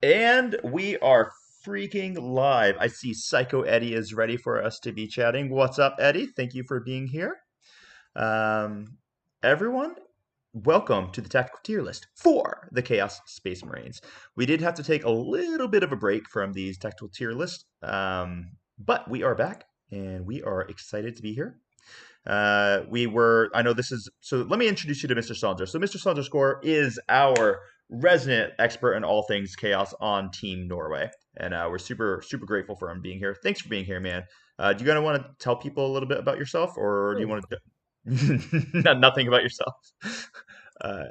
And we are freaking live. I see Psycho Eddie is ready for us to be chatting. What's up, Eddie? Thank you for being here. Um, Everyone, welcome to the tactical tier list for the Chaos Space Marines. We did have to take a little bit of a break from these tactical tier lists, but we are back and we are excited to be here. I know this is, so let me introduce you to Mr. Sondre. So Mr. Sondre Skar is our resident expert in all things chaos on Team Norway. And we're super, super grateful for him being here. Thanks for being here, man. Do you guys want to tell people a little bit about yourself, or do you Oh, want to nothing about yourself? Uh,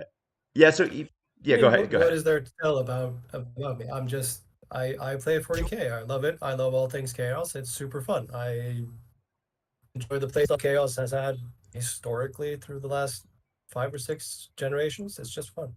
yeah, I yeah, go mean, ahead, go what ahead. is there to tell about me? I play 40K. I love it. I love all things chaos. It's super fun. I enjoy the playstyle chaos has had historically through the last 5 or 6 generations. It's just fun.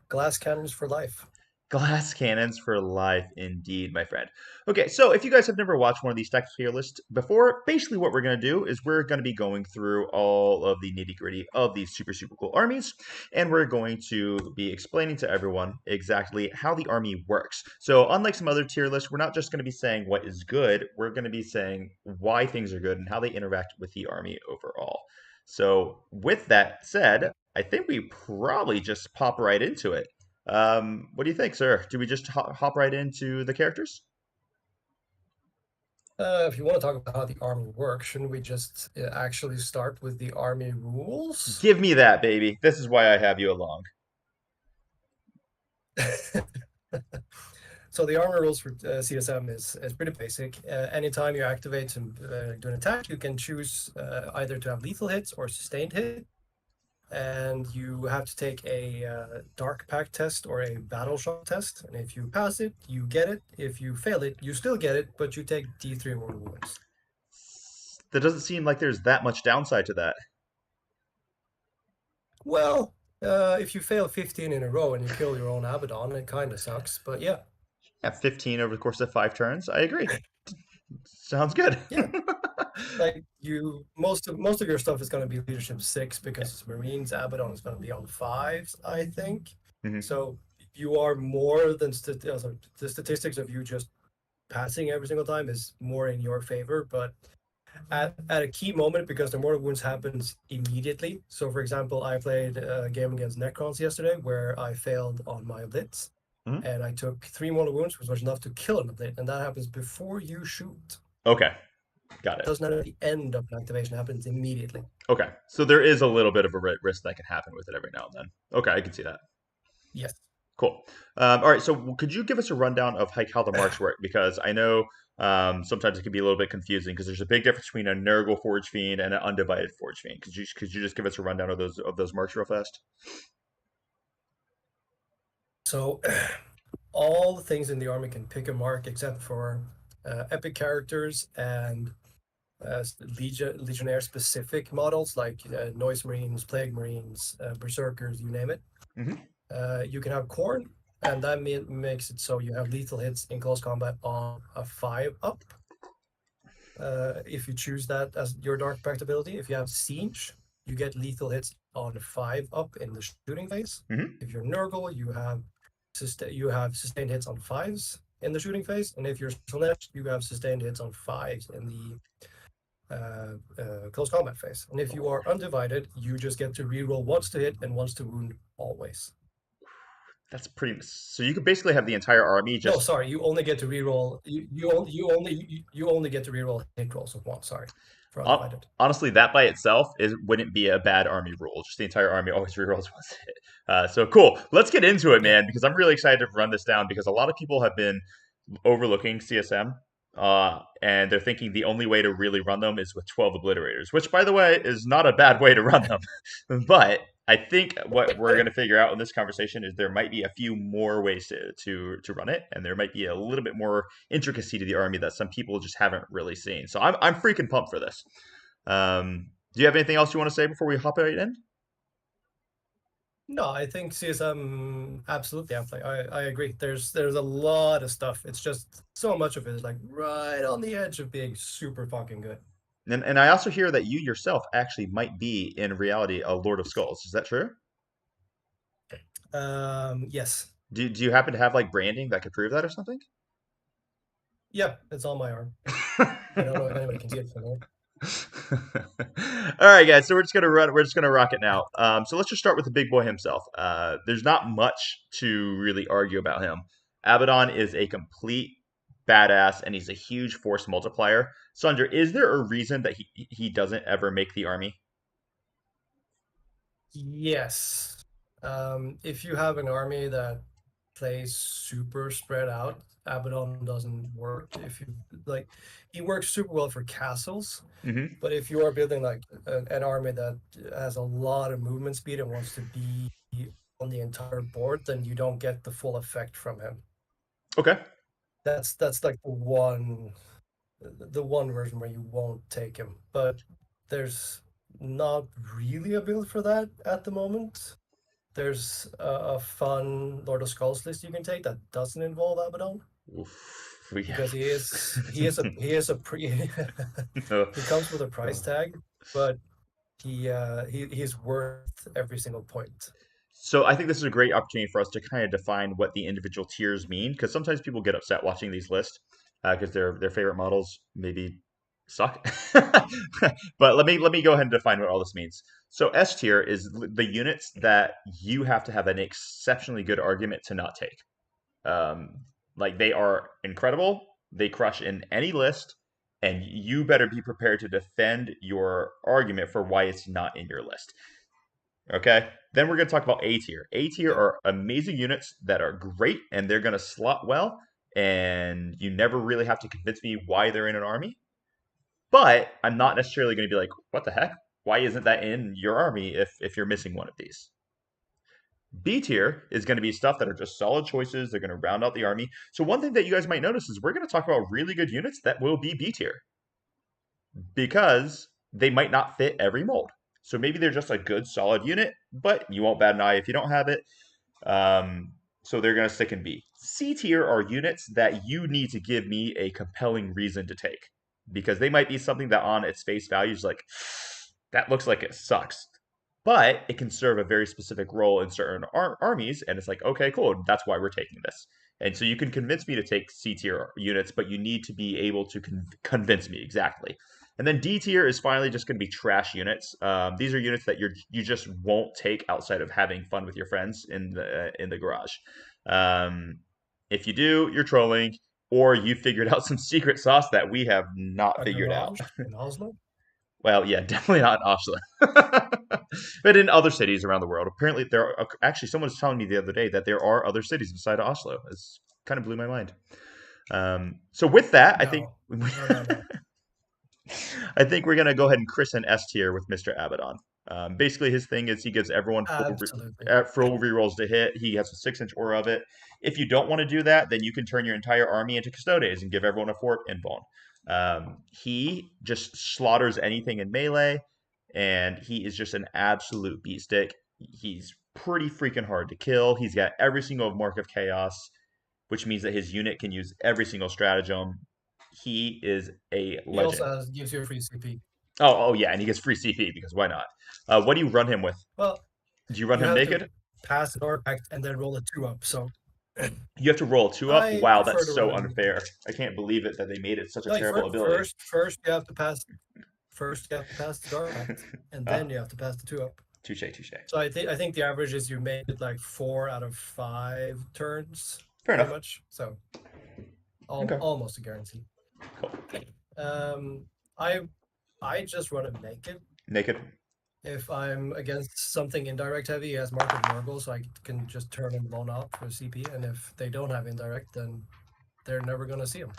Glass cannons for life. Glass cannons for life, indeed, my friend. Okay, so if you guys have never watched one of these tactical tier lists before, basically what we're going to do is we're going to be going through all of the nitty gritty of these super, super cool armies, and we're going to be explaining to everyone exactly how the army works. So, unlike some other tier lists, we're not just going to be saying what is good, we're going to be saying why things are good and how they interact with the army overall. So, with that said, I think we probably just pop right into it. What do you think, sir? Do we just hop right into the characters? If you want to talk about how the army works, shouldn't we just actually start with the army rules? Give me that, baby. This is why I have you along. So the armor rules for CSM is pretty basic. Anytime you activate and do an attack, you can choose either to have lethal hits or sustained hit, and you have to take a dark pack test or a battle shock test. And if you pass it, you get it. If you fail it, you still get it, but you take D3 mortal wounds. That doesn't seem like there's that much downside to that. Well, if you fail 15 in a row and you kill your own Abaddon, it kind of sucks. But yeah, At 15 over the course of 5 turns, I agree. Sounds good. yeah, like you most of your stuff is going to be leadership 6 because it's Marines. Abaddon is going to be on 5s, I think. Mhm. So you are more than the statistics of you just passing every single time is more in your favor, but at a key moment, because the mortal wounds happens immediately. So for example, I played a game against Necrons yesterday where I failed on my blitz Mhm. and I took 3 mortal wounds, which was enough to kill an blitz, and that happens before you shoot. Okay, got it. Doesn't happen at the end of an activation, it happens immediately. Okay, so there is a little bit of a risk that can happen with it every now and then. Okay, I can see that. Yes. Cool. All right. So could you give us a rundown of like how the marks work? Because I know sometimes it can be a little bit confusing because there's a big difference between a Nurgle Forge Fiend and an undivided Forge Fiend. Could you just give us a rundown of those marks real fast? So all the things in the army can pick a mark except for epic characters and legionnaire specific models like noise marines, plague marines, berserkers, you name it. Hmm. You can have corn, and that makes it so you have lethal hits in close combat on a 5 up. If you choose that as your dark pact ability. If you have siege, you get lethal hits on 5 up in the shooting phase. Hmm. If you're Nurgle, you have sustained hits on 5s in the shooting phase, and if you're Slanesh, you have sustained hits on 5s in the close combat phase. And if you are undivided, you just get to reroll once to hit and once to wound always. That's pretty. So you could basically have the entire army No, just. sorry, you only get to reroll. You only get to reroll hit rolls of one. Sorry, for undivided. Honestly, that by itself wouldn't be a bad army rule. Just the entire army always rerolls once hit. So cool. Let's get into it, Yeah. man, because I'm really excited to run this down because a lot of people have been overlooking CSM, and they're thinking the only way to really run them is with 12 obliterators, which, by the way, is not a bad way to run them. But I think what we're going to figure out in this conversation is there might be a few more ways to run it, and there might be a little bit more intricacy to the army that some people just haven't really seen. So I'm freaking pumped for this. Do you have anything else you want to say before we hop right in? No, I think CSM absolutely. I agree. There's a lot of stuff. It's just so much of it is like right on the edge of being super fucking good. And I also hear that you yourself actually might be in reality a Lord of Skulls. Is that true? Yes. Do you happen to have like branding that could prove that or something? Yeah, it's on my arm. I don't know if anybody can see it from here. All right, guys. So we're just gonna run. We're just gonna rock it now. So let's just start with the big boy himself. There's not much to really argue about him. Abaddon is a complete badass, and he's a huge force multiplier. Sandra, is there a reason that he doesn't ever make the army? Yes. If you have an army that plays super spread out, Abaddon doesn't work. If you like, he works super well for castles, Hmm. but if you are building like an army that has a lot of movement speed and wants to be on the entire board, then you don't get the full effect from him. Okay. That's like the one version where you won't take him, but there's not really a build for that at the moment. There's a fun Lord of Skulls list you can take that doesn't involve Abaddon Oof, yeah. because he is a pre he comes with a price tag, but he's worth every single point. So I think this is a great opportunity for us to kind of define what the individual tiers mean, because sometimes people get upset watching these lists because their favorite models maybe suck. But let me go ahead and define what all this means. So S tier is the units that you have to have an exceptionally good argument to not take. Like they are incredible, they crush in any list, and you better be prepared to defend your argument for why it's not in your list. Okay. Then we're going to talk about A tier. A tier Yep. are amazing units that are great and they're going to slot well. And you never really have to convince me why they're in an army. But I'm not necessarily going to be like, what the heck? Why isn't that in your army if you're missing one of these? B tier is going to be stuff that are just solid choices. They're going to round out the army. So one thing that you guys might notice is we're going to talk about really good units that will be B tier because they might not fit every mold. So maybe they're just a good solid unit, but you won't bat an eye if you don't have it. So they're going to stick in B. C tier are units that you need to give me a compelling reason to take because they might be something that on its face value is like, that looks like it sucks. But it can serve a very specific role in certain armies, and it's like, okay, cool, that's why we're taking this. And so you can convince me to take C tier units, but you need to be able to convince me exactly. And then D tier is finally just going to be trash units. These are units that you just won't take outside of having fun with your friends in the garage. Um, if you do, you're trolling, or you figured out some secret sauce that we have not A figured out. garage in Oslo. Well, yeah, definitely not in Oslo, but in other cities around the world. Apparently, there are actually someone was telling me the other day that there are other cities beside Oslo. It's kind of blew my mind. So with that, I think No, no, no, no. I think we're gonna go ahead and christen S tier with Mr. Abaddon. Basically, his thing is he gives everyone Absolutely. full rerolls to hit. He has a 6-inch aura of it. If you don't want to do that, then you can turn your entire army into Custodes and give everyone a fort invuln. He just slaughters anything in melee, and he is just an absolute beat stick. He's pretty freaking hard to kill. He's got every single mark of chaos, which means that his unit can use every single stratagem. He is a He also legend. gives you a free CP. Oh yeah, and he gets free CP because why not? What do you run him with? Well, Do you run you him have to naked? pass the artifact and then roll a 2 up. So You have to roll a 2 up. I Wow, prefer that's to run so him naked. unfair. I can't believe it that they made it such a No, terrible ability. first you have to pass. First you have to pass the artifact, and then Ah, you have to pass the 2 up. touche, touche. So I think the average is you make it like 4 out of 5 turns, Fair pretty enough. much. So Okay, almost a guarantee. cool. Um, I I just run him naked. Naked. If I'm against something indirect heavy, he has Mark of Nurgle, so I can just turn him blown out for CP. And if they don't have indirect, then they're never gonna see him.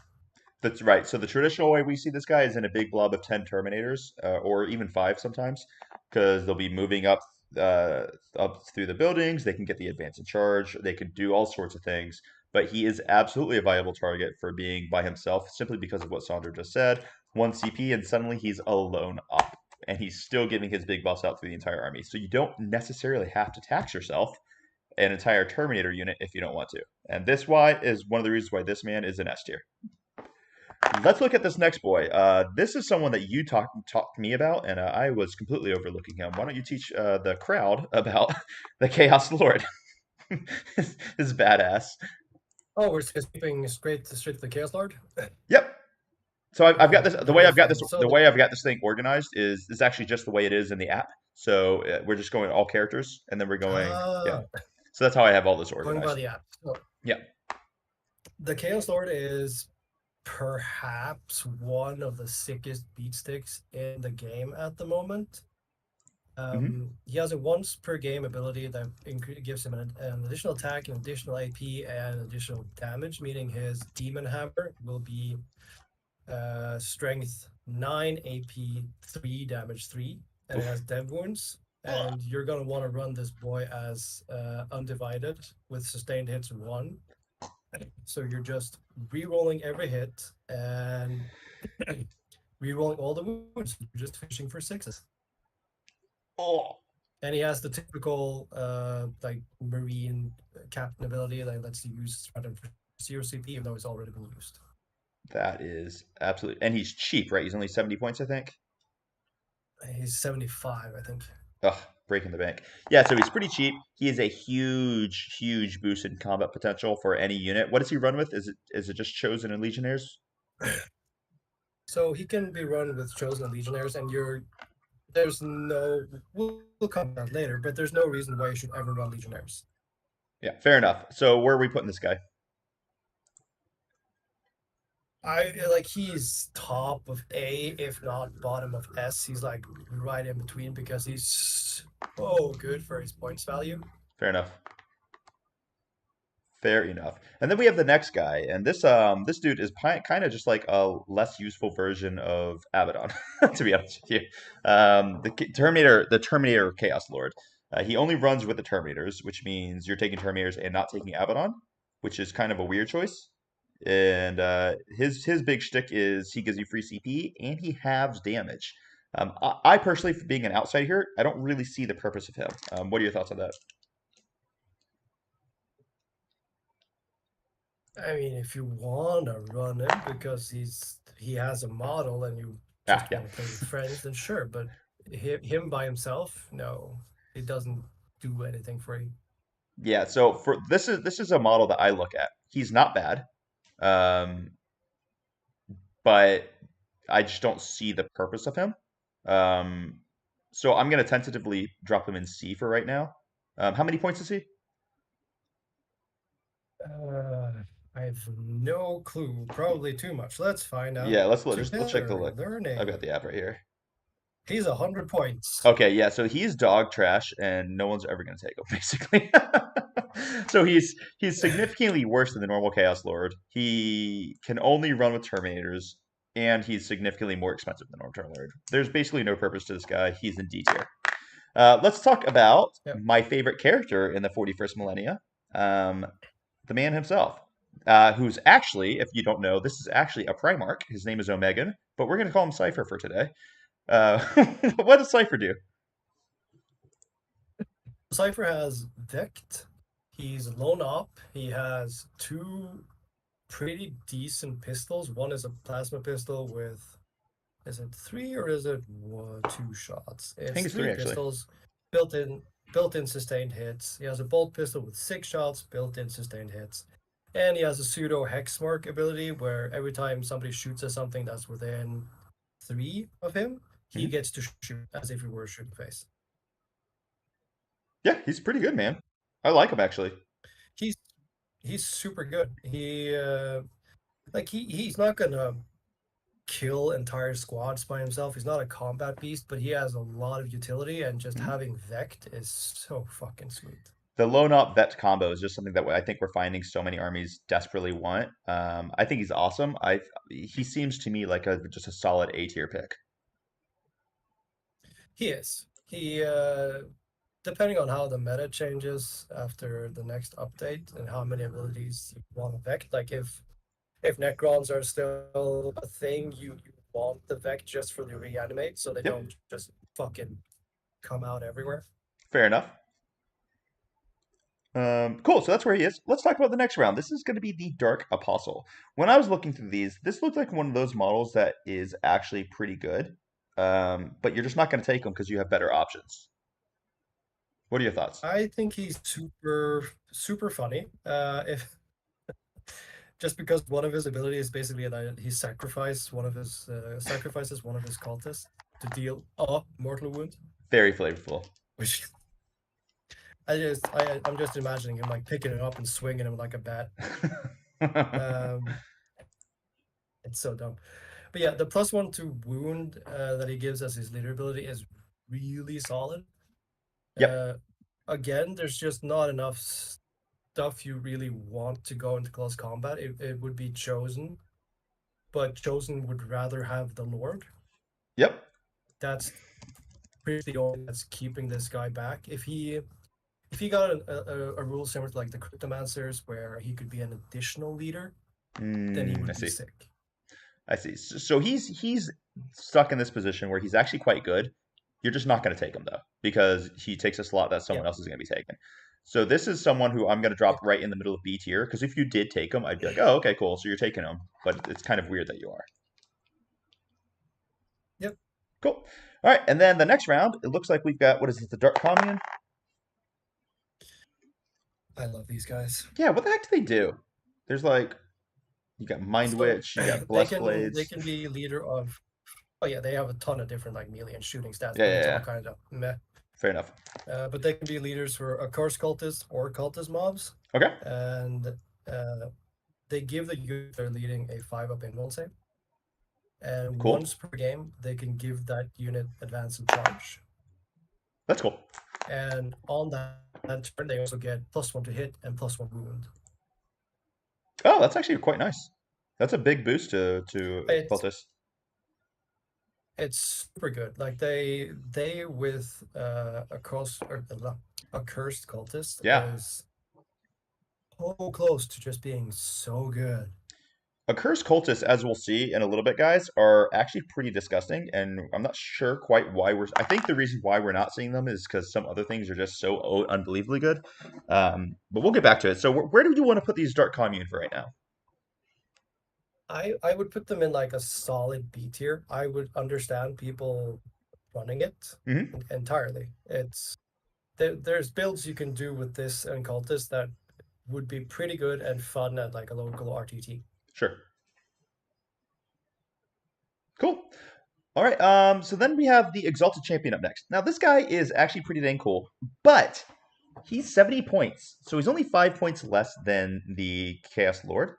That's right. So the traditional way we see this guy is in a big blob of 10 Terminators, or even 5 sometimes, because they'll be moving uh, up through the buildings. They can get the advance in charge. They can do all sorts of things. But he is absolutely a viable target for being by himself, simply because of what Sandra just said. 1 CP, and suddenly he's alone up, and he's still giving his big boss out through the entire army. So you don't necessarily have to tax yourself an entire Terminator unit if you don't want to. And this why is one of the reasons why this man is an S tier. Let's look at this next boy. This is someone that you talked to me about, and I was completely overlooking him. Why don't you teach the crowd about the Chaos Lord? is badass. Oh, we're skipping straight to the Chaos Lord. Yep. So I've got this. The way Very I've got this. fun. So The the way I've got this thing organized is actually just the way it is in the app. So we're just going all characters, and then we're going. Yeah. ah, So that's how I have all this going by organized. the app. So Yeah. the Chaos Lord is perhaps one of the sickest beat sticks in the game at the moment. Hmm. He has a once per game ability that gives him an additional attack, an additional AP, and additional damage, meaning his Demon Hammer will be strength 9, AP 3, damage 3, and it has Oof. dev wounds. And you're going to want to run this boy as undivided with sustained hits 1. So you're just re-rolling every hit and re-rolling all the wounds. You're just fishing for sixes. Oh, And he has the typical like marine captain ability that lets you use Stratum for 0 CP, even though it's already been used. that is absolutely. And he's cheap, right? He's only 70 points, I think. He's 75, I think. Ugh, breaking the bank. Yeah, so he's pretty cheap. He is a huge, huge boost in combat potential for any unit. What does he run with? Is it just Chosen and Legionnaires? So he can be run with Chosen and Legionnaires, and there's no we'll come to that later, but there's no reason why you should ever run Legionnaires. Yeah, fair enough. So where are we putting this guy? I like he's top of A, if not bottom of S. He's like right in between because he's so good for his points value. Fair enough. Fair enough. And then we have the next guy, and this dude is kind of just like a less useful version of Abaddon, to be honest with you. The Terminator Chaos Lord. He only runs with the Terminators, which means you're taking Terminators and not taking Abaddon, which is kind of a weird choice. And his big shtick is he gives you free CP and he halves damage. I personally, for being an outside here, I don't really see the purpose of him. What are your thoughts on that? I mean, if you want to run him because he has a model and you Ah, just yeah. want to play with friends, then sure. But him by himself, no, it doesn't do anything for you. Yeah, so for this is a model that I look at. He's not bad, um, but I just don't see the purpose of him. Um, so I'm gonna tentatively drop him in C for right now. How many points is he? Uh, I have no clue. Probably too much. Let's find out Yeah, let's check the together. look. I've got Learning. the app right here. He's 100 points. Okay, yeah, so he's dog trash, and no one's ever gonna take him, basically. So he's significantly worse than the normal Chaos Lord. He can only run with Terminators, and he's significantly more expensive than normal Terminator. There's basically no purpose to this guy. He's in D tier. Let's talk about Yep. my favorite character in the 41st millennia, um, the man himself, who's actually, if you don't know, this is actually a Primarch. His name is Omegan, but we're going to call him Cypher for today. Uh, what does Cypher do? Cypher has Vect. He's lone op. He has 2 pretty decent pistols. One is a plasma pistol with, is it 3 or is it 2 shots? I think It's it's 3 three, actually. pistols, built in built in sustained hits. He has a bolt pistol with 6 shots, built in sustained hits. And he has a pseudo hex mark ability where every time somebody shoots at something that's within 3 of him, he Mhm. gets to shoot as if he were shooting face. Yeah, he's pretty good, man. I like him, actually. He's he's super good. He's not gonna kill entire squads by himself. He's not a combat beast, but he has a lot of utility, and just Mhm. having Vect is so fucking sweet. The lone op vet combo is just something that I think we're finding so many armies desperately want. I think he's awesome. He seems to me like just a solid A tier pick. He is. He depending on how the meta changes after the next update and how many abilities you want to Vect. Like if Necrons are still a thing, you want the Vect just for the reanimate so they Yep, don't just fucking come out everywhere. fair enough. Cool. So that's where he is. Let's talk about the next round. This is going to be the Dark Apostle. When I was looking through these, this looked like one of those models that is actually pretty good. But you're just not going to take them because you have better options. What are your thoughts? I think he's super funny. If just because one of his abilities is basically that he sacrifices one of his cultists to deal a mortal wound, Very flavorful. which I'm just imagining him like picking it up and swinging him like a bat. Um, it's so dumb. But yeah, the +1 to wound that he gives as his leader ability is really solid. Yep. Uh, Again, there's just not enough stuff you really want to go into close combat. It would be chosen, but chosen would rather have the Lord. Yep. That's pretty the only that's keeping this guy back. If he got a rule similar to like the Cryptomancers, where he could be an additional leader, then he I would be see. sick. I see. So he's stuck in this position where he's actually quite good. You're just not going to take him though because he takes a slot that someone Yep. else is going to be taking. So this is someone who I'm going to drop Yep. right in the middle of B tier because if you did take him, I'd be like, oh, okay, cool. So you're taking him, but it's kind of weird that you are. Yep. Cool. All right, and then the next round, it looks like we've got what is it, the Dark Commune? I love these guys. Yeah, what the heck do they do? There's like you got Mind So Witch, you got they Blessed can they Blades. can be leader of. Oh yeah, they have a ton of different like melee and shooting stats, Yeah, but yeah, it's all yeah. kind of meh. Fair enough. But they can be leaders for a curse cultist or cultist mobs, Okay, and uh, they give the unit they're leading a 5-up invuln save, and cool. once per game they can give that unit advance and charge. That's cool. And on that turn, they also get +1 to hit and +1 wound. Oh, that's actually quite nice. That's a big boost to It's cultists. it's super good. Like they with a cross or a cursed cultist Yeah. is so close to just being so good. Accursed cultists, as we'll see in a little bit, guys, are actually pretty disgusting, and I'm not sure quite why we're. I think the reason why we're not seeing them is because some other things are just so unbelievably good. But we'll get back to it. So, where do you want to put these Dark Commune for right now? I would put them in like a solid B tier. I would understand people running it Hmm. entirely. There's builds you can do with this and cultist that would be pretty good and fun at like a local RTT. Sure. Cool. All right. So then we have the Exalted Champion up next. Now, this guy is actually pretty dang cool, but he's 70 points, so he's only 5 points less than the Chaos Lord,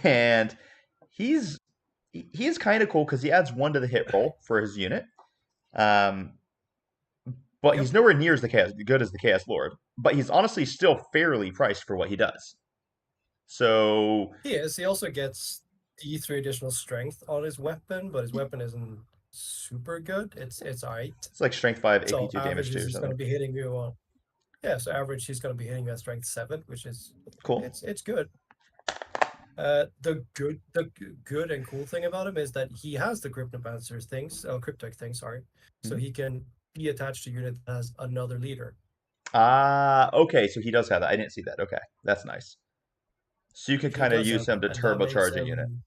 and he's he is kind of cool because he adds one to the hit roll for his unit. Um, but Yep, he's nowhere near as good as the Chaos Lord. But he's honestly still fairly priced for what he does. So he is. He also gets D3 additional strength on his weapon, but his weapon isn't super good. It's alright. it's like Strength 5, AP So 2, Damage 2 averages or he's going something. to be hitting you on. Yeah, so average he's going to be hitting you at strength 7, which is Cool. it's good. The good and cool thing about him is that he has the cryptomancer things, cryptic things, sorry. So Mhm. he can be attached to a unit that has another leader. Ah, okay. So he does have that. I didn't see that. Okay, that's nice. So you can He kind of does use have him that, to and that makes turbocharge a unit. him.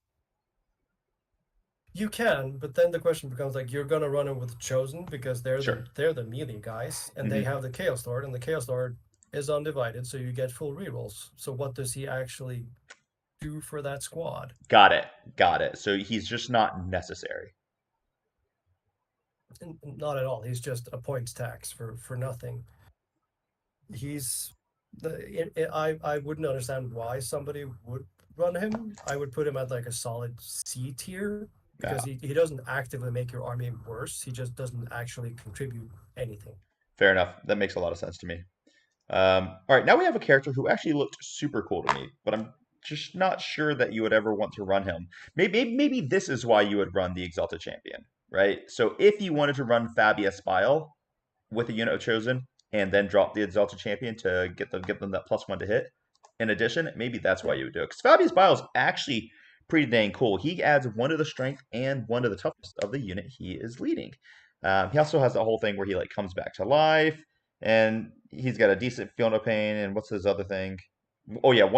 You can, but then the question becomes like you're gonna run him with chosen because Sure. they're the melee guys, and they Hmm. have the chaos lord, and the chaos lord is undivided, so you get full rerolls. So what does he actually do for that squad? Got it. Got it. So he's just not necessary. Not at all. He's just a points tax for nothing. He's I wouldn't understand why somebody would run him. I would put him at like a solid C tier Yeah. because he doesn't actively make your army worse. He just doesn't actually contribute anything. Fair enough. That makes a lot of sense to me. All right, now we have a character who actually looked super cool to me, but I'm just not sure that you would ever want to run him. Maybe this is why you would run the Exalted Champion, right? So if you wanted to run Fabius Bile with a unit of Chosen and then drop the Exalted Champion to get them that +1 to hit, in addition, maybe that's why Yeah, you would do it. Because Fabius Bile is actually pretty dang cool. He adds one to the strength and one to the toughness of the unit he is leading. He also has the whole thing where he like comes back to life and he's got a decent field of pain. And what's his other thing? Oh yeah,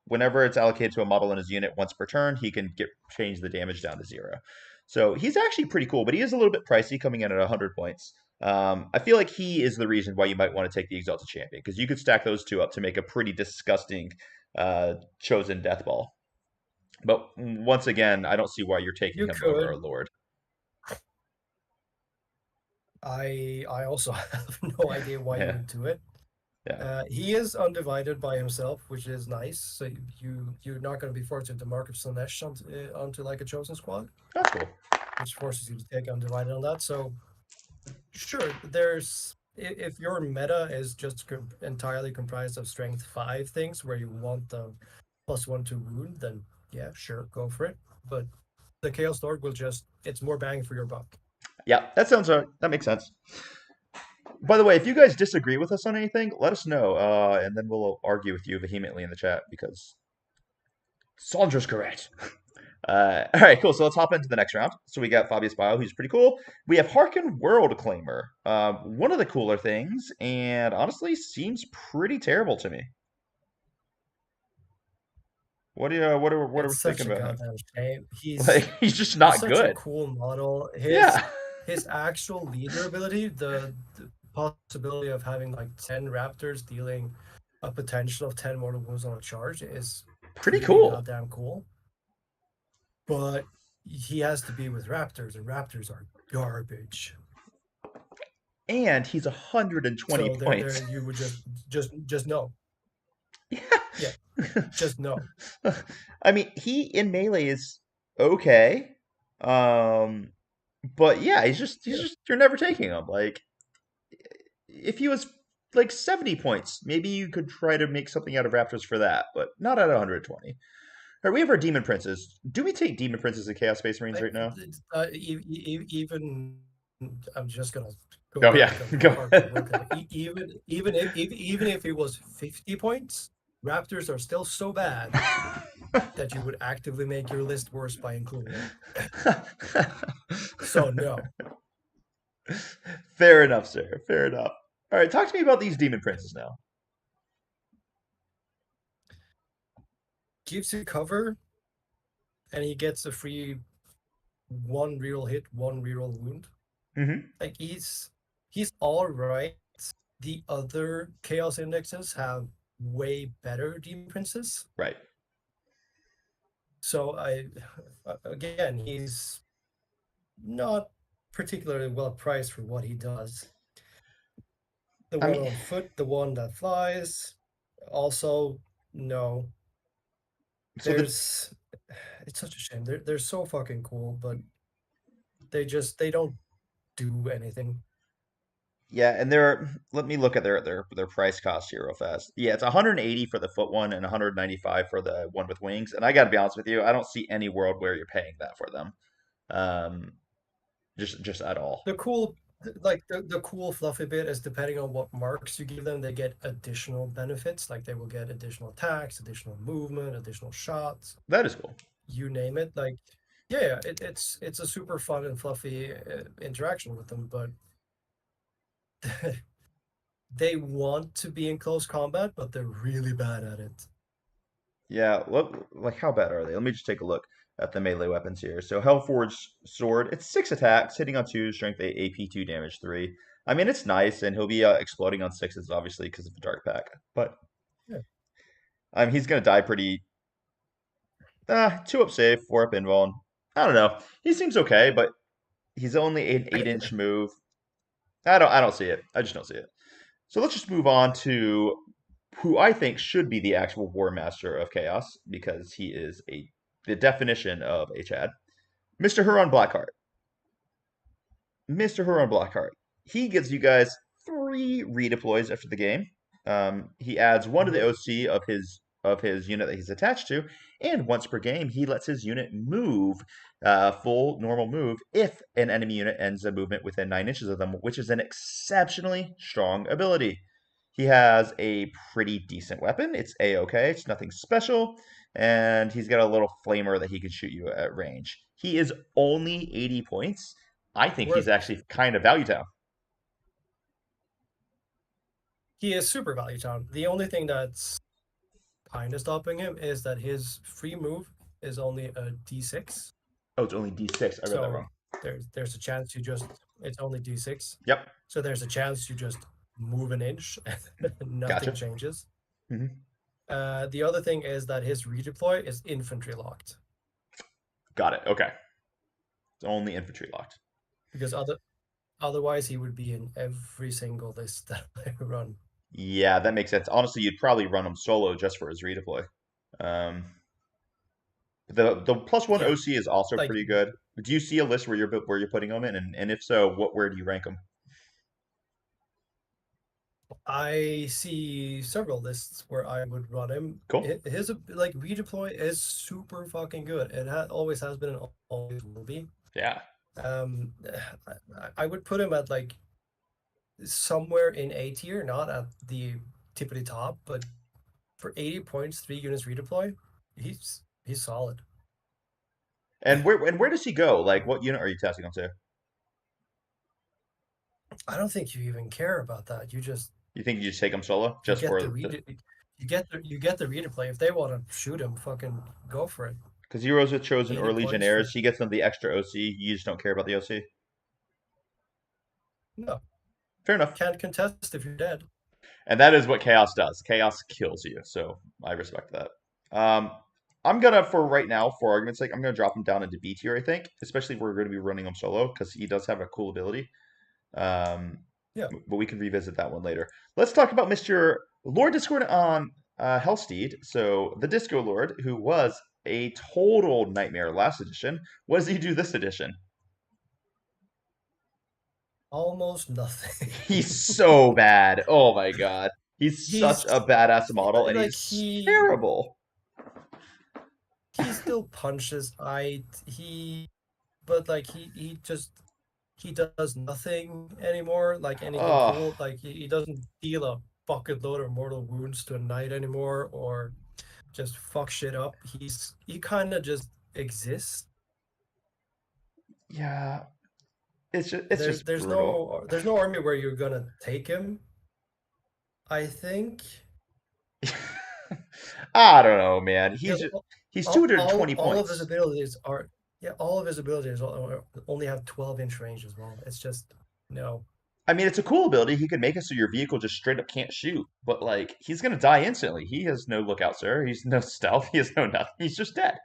whenever it's allocated to a model in his unit once per turn, he can change the damage down to 0. So he's actually pretty cool, but he is a little bit pricey, coming in at 100 points. I feel like he is the reason why you might want to take the Exalted Champion because you could stack those two up to make a pretty disgusting chosen death ball. But once again, I don't see why you're taking You him over a could. Lord. I also have no idea why you Yeah, would do it. yeah, He is undivided by himself, which is nice. So you're not going to be forced into Mark of Slanesh onto like a chosen squad, that's cool. which forces you to take undivided on that. So sure, there's if your meta is just entirely comprised of strength 5 things where you want the +1 to wound, then yeah, sure, go for it. But the Chaos Lord will just it's more bang for your buck. Yeah, that sounds right. That makes sense. By the way, if you guys disagree with us on anything, let us know, and then we'll argue with you vehemently in the chat because Sondra's correct. All right, cool. So let's hop into the next round. So we got Fabius Bio, who's pretty cool. We have Harkin World Claimer, one of the cooler things, and honestly seems pretty terrible to me. What are we It's thinking such a about him? goddamn shame. Like he's just He's not such a good. cool model. Yeah, His actual leader ability, the possibility of having like 10 raptors dealing a potential of 10 mortal wounds on a charge is pretty pretty cool. goddamn cool. But he has to be with raptors, and raptors are garbage. And he's 120 So there points. you would just know. Yeah, just know. I mean, he in melee is okay. Um, but yeah, he's Yeah. just you're never taking him. Like if he was like 70 points, maybe you could try to make something out of Raptors for that, but not at 120. All right, we have our Demon Princes. Do we take Demon Princes and Chaos Space Marines I, right now? even I'm just gonna go Oh yeah, back on the go hardcore ahead. work. Even if it was 50 points, Raptors are still so bad that you would actively make your list worse by including them. So no, Fair enough, sir. Fair enough. All right, talk to me about these Demon Princes now. gives you cover, and he gets a free one reroll hit, one reroll wound. Hmm. Like he's all right. The other chaos indexes have way better demon princes. Right. So I again he's not particularly well priced for what he does. The I one mean, on foot, the one that flies, also no. so the There's it's such a shame. They're so fucking cool, but they don't do anything. yeah, and they're let me look at their price cost here real fast. Yeah, it's 180 for the foot one and 195 for the one with wings. And I got to be honest with you, I don't see any world where you're paying that for them. Um, just at all. The cool like the cool fluffy bit is depending on what marks you give them, they get additional benefits. Like they will get additional attacks, additional movement, additional shots, That is cool. you name it. Like yeah, it's a super fun and fluffy interaction with them, but they want to be in close combat, but they're really bad at it. Yeah, like how bad are they? Let me just take a look at the melee weapons here. So Hellforged Sword, it's 6 attacks, hitting on 2, strength 8, AP 2, damage 3. I mean, it's nice, and he'll be exploding on 6s, obviously, because of the Dark Pack. But Yeah. he's going to die pretty. 2 up save, 4 up invuln. I don't know. He seems okay, but he's only an 8-inch move. I don't see it. I just don't see it. So let's just move on to who I think should be the actual War Master of Chaos because he is the definition of a Chad. Mr. Huron Blackheart. Mr. Huron Blackheart. He gives you guys 3 redeploys after the game. He adds 1 to the Mhm. OC of his unit that he's attached to, and once per game he lets his unit move full normal move if an enemy unit ends a movement within 9 inches of them, which is an exceptionally strong ability. He has a pretty decent weapon. It's a-okay. It's nothing special, and he's got a little flamer that he can shoot you at range. He is only 80 points. I think he's Worth it. actually kind of value town. He is super value town. The only thing that's kind of stopping him is that his free move is only a d6. Oh, it's only D6. I read that So wrong. there's a chance you just It's only D6. Yep. So there's a chance you just move an inch and nothing Gotcha. changes. Hmm. The other thing is that his redeploy is infantry locked Got it. Okay. It's only infantry locked. because otherwise he would be in every single list that I run. Yeah, that makes sense. Honestly, you'd probably run him solo just for his redeploy. Um, the plus one Yeah, OC is also like pretty good. Do you see a list where you're putting them in, and if so, where do you rank them? I see several lists where I would run him. Cool. His like redeploy is super fucking good. Always has been and always will be. Yeah. Um, I would put him at like somewhere in A tier, not at the tippity top, but for 80 points, 3 units redeploy, he's solid. And where does he go? Like, what unit are you testing him to? I don't think you even care about that. You think you just take him solo You just get for the read you get the redeploy. If they want to shoot him, fucking go for it. because heroes with chosen 80 or points legionnaires, for he gets them the extra OC. You just don't care about the OC. no. Fair enough. Can't contest if you're dead. And that is what chaos does. Chaos kills you. So I respect that. Um, I'm gonna, for right now, for argument's sake, I'm gonna drop him down into B tier. I think, especially if we're going to be running him solo because he does have a cool ability. Um, Yeah. but we can revisit that one later. Let's talk about Mr. Lord Discord on Hellsteed. So the Disco Lord, who was a total nightmare last edition. What does he do this edition? Almost nothing. He's so bad. Oh my god. He's such He's a badass model, and like he's terrible. he still punches. But like he does nothing anymore, like anything Oh, cool. Like he doesn't deal a bucket load of mortal wounds to a knight anymore, or just fuck shit up. He kind of just exists. yeah. It's just There's brutal. no army where you're gonna take him. I think I don't know, man. yeah, He's 220 all of his points. abilities are yeah, all of his abilities only have 12-inch range as well. It's just no. I mean, it's a cool ability. He can make it so your vehicle just straight up can't shoot, but like he's gonna die instantly. He has no lookout, sir. He's no stealth. He has no nothing. He's just dead.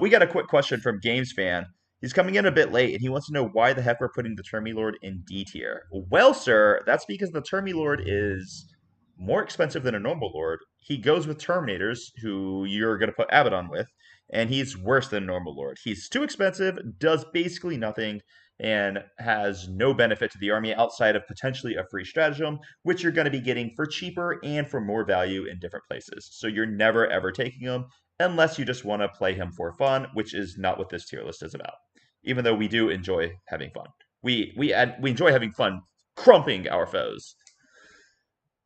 We got a quick question from Games Fan. He's coming in a bit late, and he wants to know why the heck we're putting the Termilord in D tier. Well, sir, that's because the Termilord is more expensive than a normal Lord. He goes with Terminators, who you're going to put Abaddon with, and he's worse than a normal Lord. He's too expensive, does basically nothing, and has no benefit to the army outside of potentially a free stratagem, which you're going to be getting for cheaper and for more value in different places. So you're never ever taking him unless you just want to play him for fun, which is not what this tier list is about. Even though we do enjoy having fun, we enjoy having fun crumping our foes.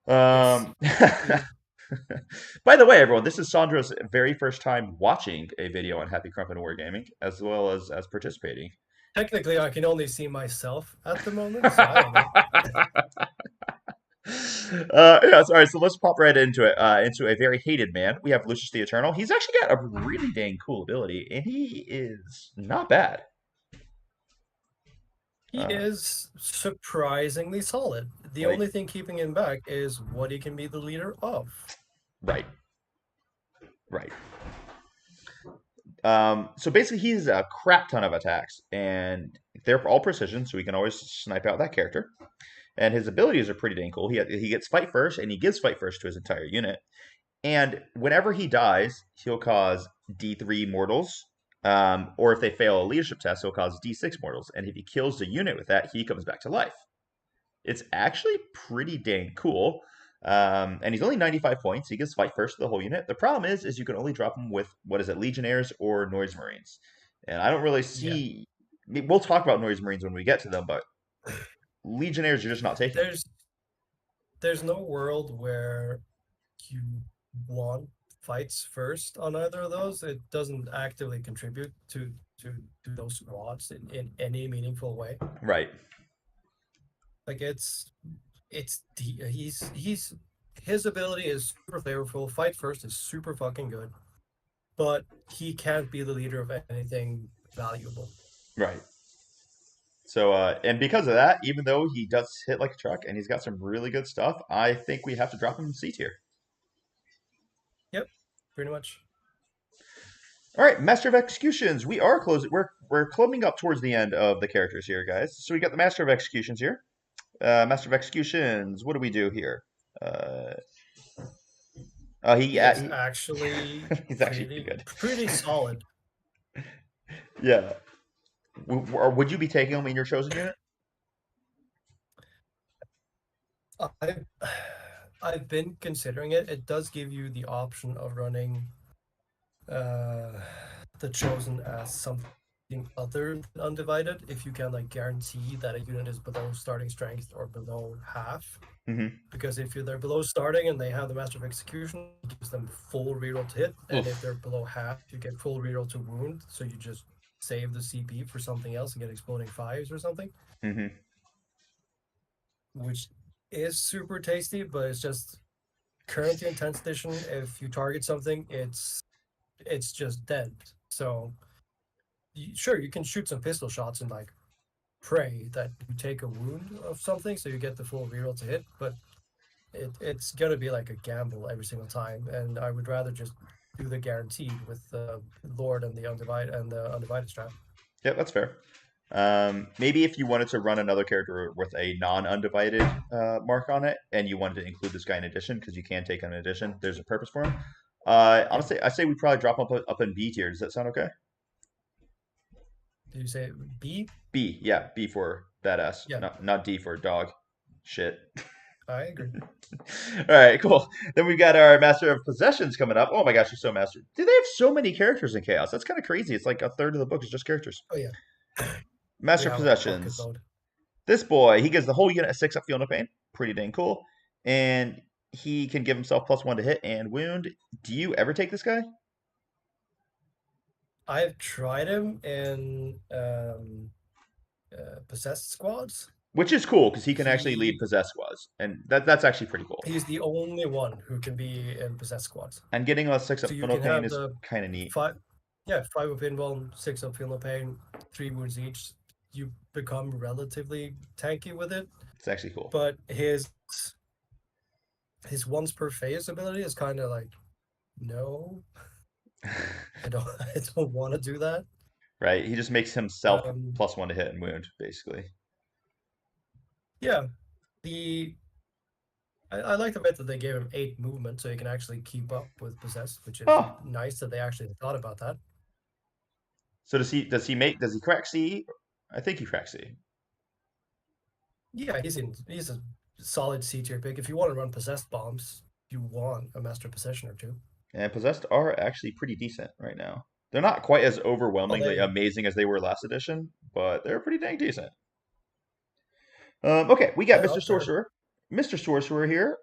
Yes. Um, by the way, everyone, this is Sandro's very first time watching a video on Happy Crump and Wargaming, as well as participating. Technically, I can only see myself at the moment, so I don't know. Yeah, sorry. So let's pop right into it. Into a very hated man. We have Lucius the Eternal. He's actually got a really dang cool ability, and he is not bad. He Uh, is surprisingly solid. The like only thing keeping him back is what he can be the leader of. right, right. So basically, he's a crap ton of attacks, and they're all precision, so we can always snipe out that character. And his abilities are pretty dang cool. He gets fight first, and he gives fight first to his entire unit. And whenever he dies, he'll cause D3 mortals. Or if they fail a leadership test, he'll cause D6 mortals. And if he kills the unit with that, he comes back to life. It's actually pretty dang cool. And he's only 95 points. He gets fight first to the whole unit. The problem is you can only drop him with, what is it, Legionnaires or Noise Marines. And I don't really Yeah. see. We'll talk about Noise Marines when we get to them, but Legionnaires you're just not taking. There's there's no world where you want fights first on either of those. It doesn't actively contribute to those squads in any meaningful way. Right. Like he's his ability is super flavorful. Fight first is super fucking good, but he can't be the leader of anything valuable. Right. So, and because of that, even though he does hit like a truck and he's got some really good stuff, I think we have to drop him in C tier. Yep, pretty much. All right, Master of Executions. We are closing. We're clumping up towards the end of the characters here, guys. So we got the Master of Executions here. Master of Executions. What do we do here? Uh, He is actually he's actually pretty pretty good. pretty solid. Yeah. Or would you be taking him in your chosen unit? I I've been considering it. It does give you the option of running uh the chosen as something other than undivided if you can like guarantee that a unit is below starting strength or below half. Mm-hmm. Because if they're below starting and they have the Master of Execution, it gives them full reroll to hit. And if they're Oof. below half, you get full reroll to wound. So you just save the CP for something else and get exploding fives or something, Mm-hmm. which is super tasty, but it's just currently in 10th edition, if you target something, it's just dead. So sure, you can shoot some pistol shots and like pray that you take a wound of something so you get the full reroll to hit, but it's gonna be like a gamble every single time, and I would rather just do the guaranteed with the Lord and the undivided strap. Yeah, that's fair. Maybe if you wanted to run another character with a non-undivided mark on it, and you wanted to include this guy in addition, because you can take an addition, there's a purpose for him. Yeah. Honestly, I say we probably drop up in B tier. Does that sound okay? Did you say B? B, yeah, B for badass, Yeah, not D for dog. Shit. I agree. All right, cool. Then we've got our Master of Possessions coming up. Oh my gosh, he's so master. Dude, they have so many characters in Chaos. That's kind of crazy. It's like a third of the book is just characters. Oh yeah, we Master of have like a bucket Possessions. load. This boy, he gives the whole unit a 6 up feel no pain. Pretty dang cool. And he can give himself +1 to hit and wound. Do you ever take this guy? I've tried him in possessed squads. Which is cool because he can actually lead He possess squads, and that's actually pretty cool. he's the only one who can be in possessed squads. And getting a 6 So up you feel no can pain have is the kind of neat. five, yeah, 5 of invuln, 6 of feel no pain, 3 wounds each. You become relatively tanky with it, It's actually cool. but his once per phase ability is kind of like, no, I don't I don't want to do that. Right? He just makes himself Um, +1 to hit and wound, basically. yeah, the I like the fact that they gave him 8 movement so he can actually keep up with possessed, which is Oh, nice that they actually thought about that. so does he crack C? I think he cracks C. Yeah, he's a solid C tier pick. If you want to run possessed bombs, you want a master possession or two. And possessed are actually pretty decent right now. They're not quite as Well, overwhelmingly they amazing as they were last edition, but they're pretty dang decent. Okay, we got they're Mr. up there. Sorcerer. Mr. Sorcerer here.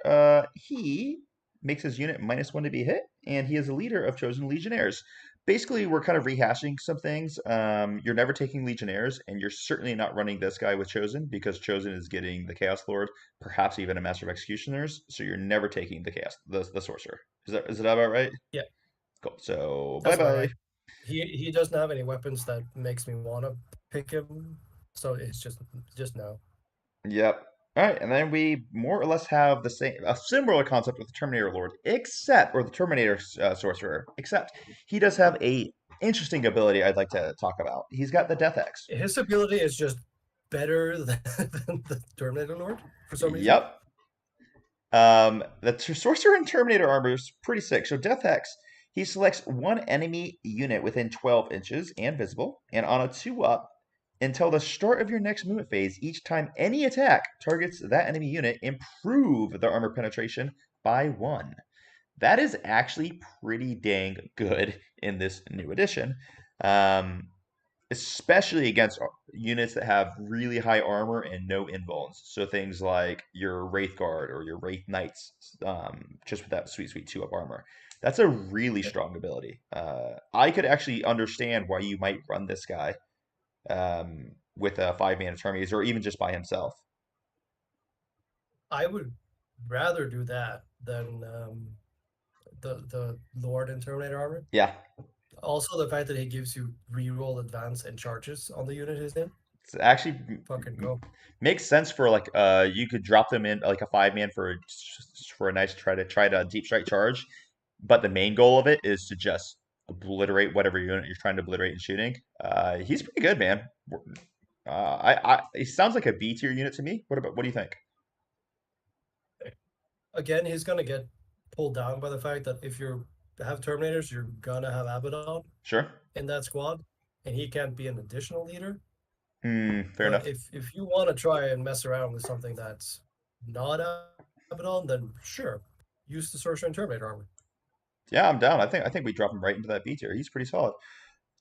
He makes his unit -1 to be hit, and he is a leader of chosen legionnaires. Basically, we're kind of rehashing some things. You're never taking legionnaires, and you're certainly not running this guy with chosen because chosen is getting the Chaos Lord, perhaps even a Master of Executioners. So you're never taking the chaos, the sorcerer. Is that about right? Yeah, Cool. So bye that's about bye. right. He doesn't have any weapons that makes me want to pick him, so it's just no. Yep. All right, and then we more or less have a similar concept with the Terminator Lord, except, or the Terminator Sorcerer, except he does have a interesting ability I'd like to talk about. He's got the Death X. His ability is just better than the Terminator Lord for some reason. Yep. The Sorcerer and Terminator armor is pretty sick. So Death X, he selects one enemy unit within 12 inches and visible, and on a 2-up, until the start of your next movement phase, each time any attack targets that enemy unit, improve their armor penetration by 1. That is actually pretty dang good in this new edition, um, especially against units that have really high armor and no invulns. So things like your Wraith Guard or your Wraith Knights, just with that sweet, sweet 2-up armor. That's a really Yep. strong ability. I could actually understand why you might run this guy with a 5-mana Terminator, or even just by himself. I would rather do that than the Lord and Terminator armor. Yeah, Also, the fact that he gives you reroll advance and charges on the unit he's in. It's actually Fucking go. makes sense for like you could drop them in like a 5 man for a nice try to deep strike charge, but the main goal of it is to just obliterate whatever unit you're trying to obliterate in shooting. He's pretty good, man. He sounds like a B tier unit to me. What do you think? Again, he's gonna get pulled down by the fact that if you have Terminators, you're gonna have Abaddon Sure. in that squad, and he can't be an additional leader. Fair But enough. if you want to try and mess around with something that's not Abaddon, then sure, use the Sorcerer and Terminator armor. Yeah, I'm down. I think we drop him right into that B tier. He's pretty solid.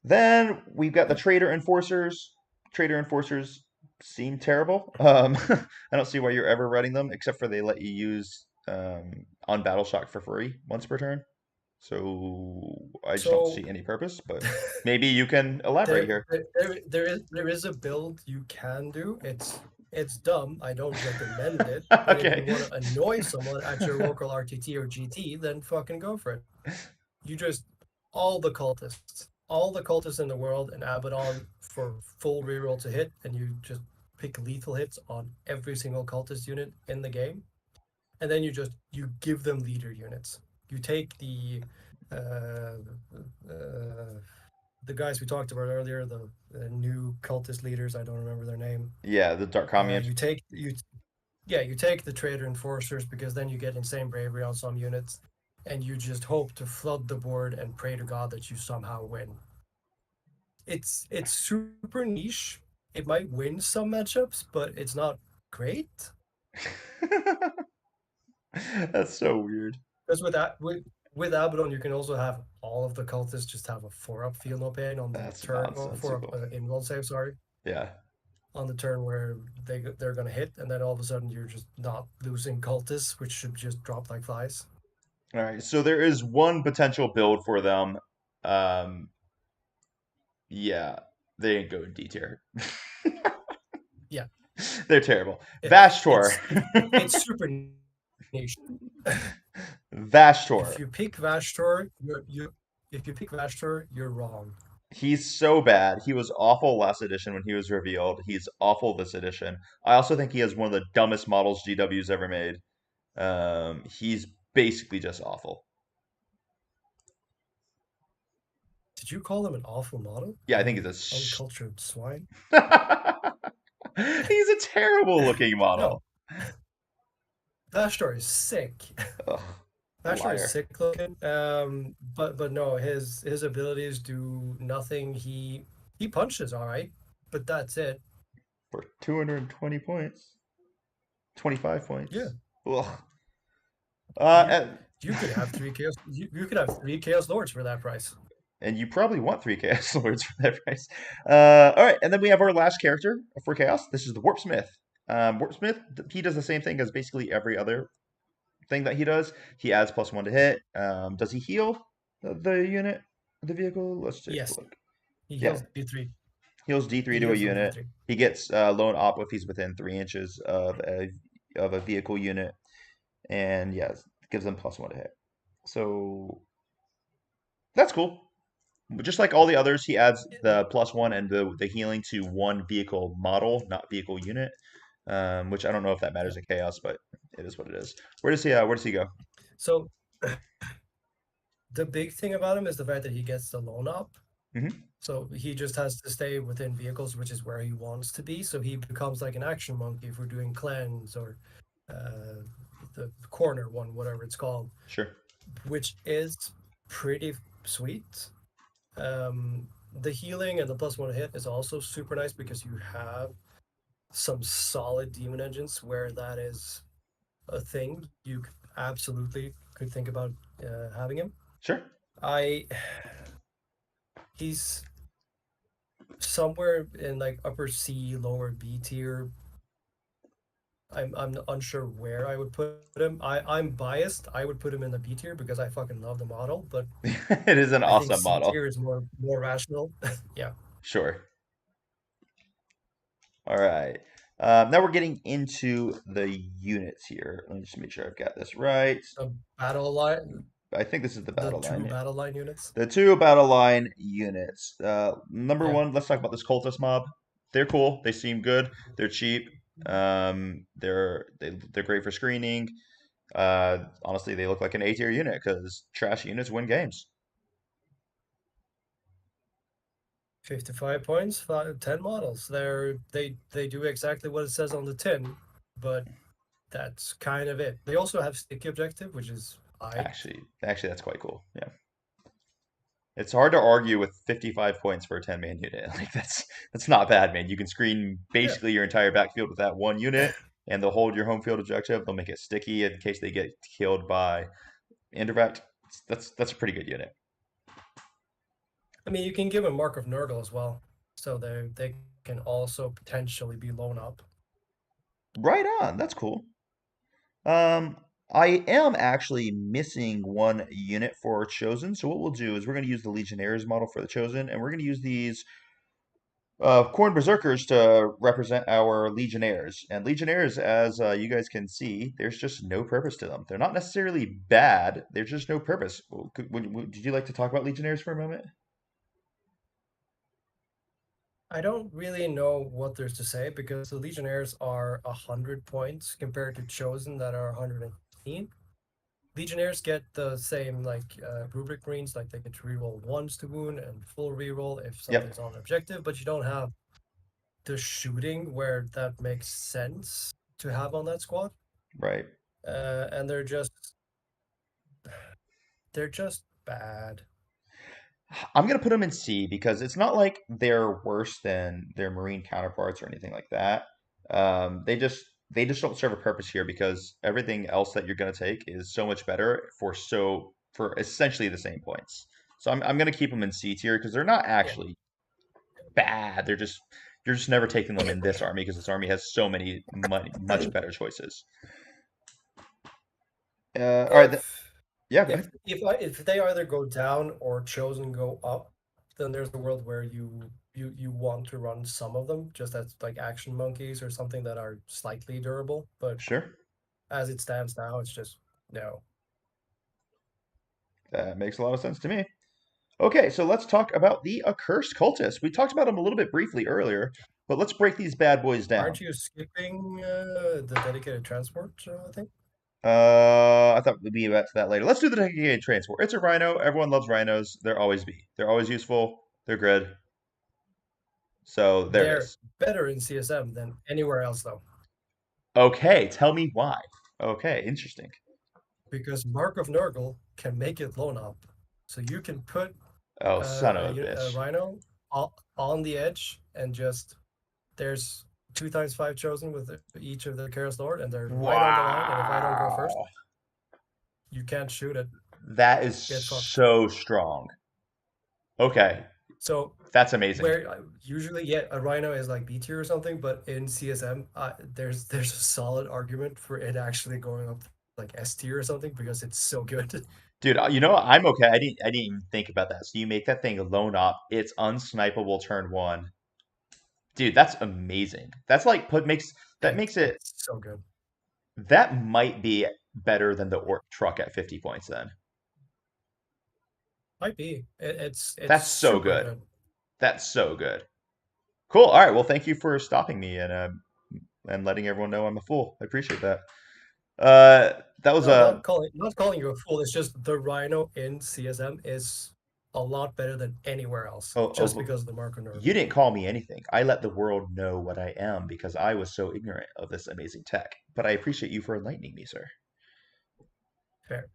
Then we've got the Yeah. Trader Enforcers. Trader Enforcers seem terrible. I don't see why you're ever running them, except for they let you use on Battle Shock for free once per turn. So I just don't So see any purpose, but maybe you can elaborate here. there is a build you can do. It's dumb. I don't recommend it. But if you Okay. want to annoy someone at your local RTT or GT, then fucking go for it. You just all the cultists in the world, and Abaddon for full reroll to hit, and you just pick lethal hits on every single cultist unit in the game, and then you give them leader units. You take uh, uh, the guys we talked about earlier, the new cultist leaders. I don't remember their name. Yeah, the Dark Commune. You take the Trader Enforcers because then you get insane bravery on some units, and you just hope to flood the board and pray to God that you somehow win. It's super niche. It might win some matchups, but it's not great. That's so weird. Because with Abaddon, you can also have all of the cultists just have a 4-up feel no pain on the That's turn, or 4-up nonsensical. invuln save. Sorry, Yeah. on the turn where they're gonna hit, and then all of a sudden you're just not losing cultists, which should just drop like flies. All right. So there is one potential build for them. Um, yeah, they didn't go D tier. Yeah, They're terrible. it, Vashtor. it's super niche. Vashtor. If you pick Vashtor, you're wrong. He's so bad. He was awful last edition when he was revealed. He's awful this edition. I also think he has one of the dumbest models GW's ever made. He's basically just awful. Did you call him an awful model? Yeah, I think You he's uncultured swine. he's a terrible looking No, model. Vashtor is sick. Ugh, Vashtor is liar. sick looking. But no, his abilities do nothing. He punches all right, but that's it. For 220 points, 25 Yeah, points. Ugh. you And, you could have three chaos. You could have three chaos lords for that price. and you probably want three Chaos Lords for that price. All right, and then we have our last character for Chaos. This is the Warpsmith. Warpsmith, he does the same thing as basically every other thing that he does. He adds +1 to hit. Does he heal the unit, the vehicle? Let's take a Yes, look. he Yeah, heals D3. heals D3 He to a heals them unit. D3. He gets lone op if he's within 3 inches of a vehicle unit, and yeah, gives them +1 to hit. So that's cool. But just like all the others, he adds the +1 and the healing to one vehicle model, not vehicle unit. Which I don't know if that Yeah. matters in chaos, but it is what it is. Where does he go? So the big thing about him is the fact that he gets the loan up. Hmm. So he just has to stay within vehicles, which is where he wants to be. So he becomes like an action monkey if we're doing cleanse or uh, the corner one, whatever it's called, Sure. which is pretty sweet. The healing and the +1 hit is also super nice because you have some solid demon engines where that is a thing. You absolutely could think about having him. Sure. I He's somewhere in like upper C, lower B tier. I'm unsure where I would put him. I'm biased. I would put him in the B tier because I fucking love the model, but It is an I think awesome C model. tier is more rational. Yeah. Sure. All right. Now we're getting into the units here. Let me just make sure I've got this right. The battle line, I think this is the the battle two line. battle line units. The two battle line units. Number Yeah. one, let's talk about this cultist mob. they're cool. They seem good. They're cheap. They're great for screening. Honestly, they look like an A tier unit because trash units win games. 55 points, 10 models. They do exactly what it says on the tin, but that's kind of it. They also have sticky objective, which is I. Actually, that's quite cool. Yeah. It's hard to argue with 55 points for a 10-man unit. Like that's not bad, man. You can screen Yeah. basically your entire backfield with that one unit, and they'll hold your home field objective. They'll make it sticky in case they get killed by Indirect. That's a pretty good unit. I mean, you can give them Mark of Nurgle as well, so they can also potentially be blown up. Right on. That's cool. Um, I am actually missing one unit for Chosen. So what we'll do is we're going to use the Legionnaires model for the Chosen, and we're going to use these Corn Berserkers to represent our Legionnaires. And Legionnaires, as you guys can see, there's just no purpose to them. They're not necessarily bad. There's just no purpose. Did you like to talk about Legionnaires for a moment? I don't really know what there's to say because the Legionnaires are 100 points compared to Chosen that are 115. Legionnaires get the same rubric marines, like they get to reroll once to wound and full reroll if Yep. something's on objective, but you don't have the shooting where that makes sense to have on that squad. Right. And they're just bad. I'm gonna put them in C because it's not like they're worse than their Marine counterparts or anything like that. They just don't serve a purpose here because everything else that you're gonna take is so much better for essentially the same points. So I'm gonna keep them in C tier because they're not Yeah. actually bad. You're just never taking them in this army because this army has so many much better choices. All right, if yeah, go if ahead. if they either go down or Chosen go up, then there's a world where you want to run some of them just as like action monkeys or something that are slightly durable. But Sure, as it stands now, it's just no. that makes a lot of sense to me. Okay, so let's talk about the accursed cultists. We talked about them a little bit briefly earlier, but let's break these bad boys down. Aren't you skipping the dedicated transport? I think. I thought we'd be back to that later. Let's do the dedicated transport. It's a rhino. Everyone loves rhinos. They're always be. They're always useful. They're good. So there it They're is. better in CSM than anywhere else, though, Okay, tell me why. Okay, interesting. because Mark of Nurgle can make it lone up. So you can put Oh, son of a a bitch. Rhino on the edge and just there's 2 times 5 chosen with each of the Chaos Lord, and they're right on the line. And if I don't go first, Wow. you can't shoot it. That is Get fucked. so strong. Okay, So that's amazing. where usually a Rhino is like B tier or something, but in CSM, there's a solid argument for it actually going up like S tier or something because it's so good. Dude, you know what? I'm okay. I didn't even think about that. So you make that thing a lone op. It's unsnipable turn one. Dude, that's amazing. That's like that makes it It's so good. that might be better than the orc truck at 50 points then. Might be. It's That's so super good. good. That's so good. Cool. All right. Well, thank you for stopping me and letting everyone know I'm a fool. I appreciate that. That was No, a not calling you a fool. It's just the Rhino in CSM is a lot better than anywhere else, oh, just oh because of the Marco you Nurgle. didn't call me anything. I let the world know what I am because I was so ignorant of this amazing tech. But I appreciate you for enlightening me, sir. Fair.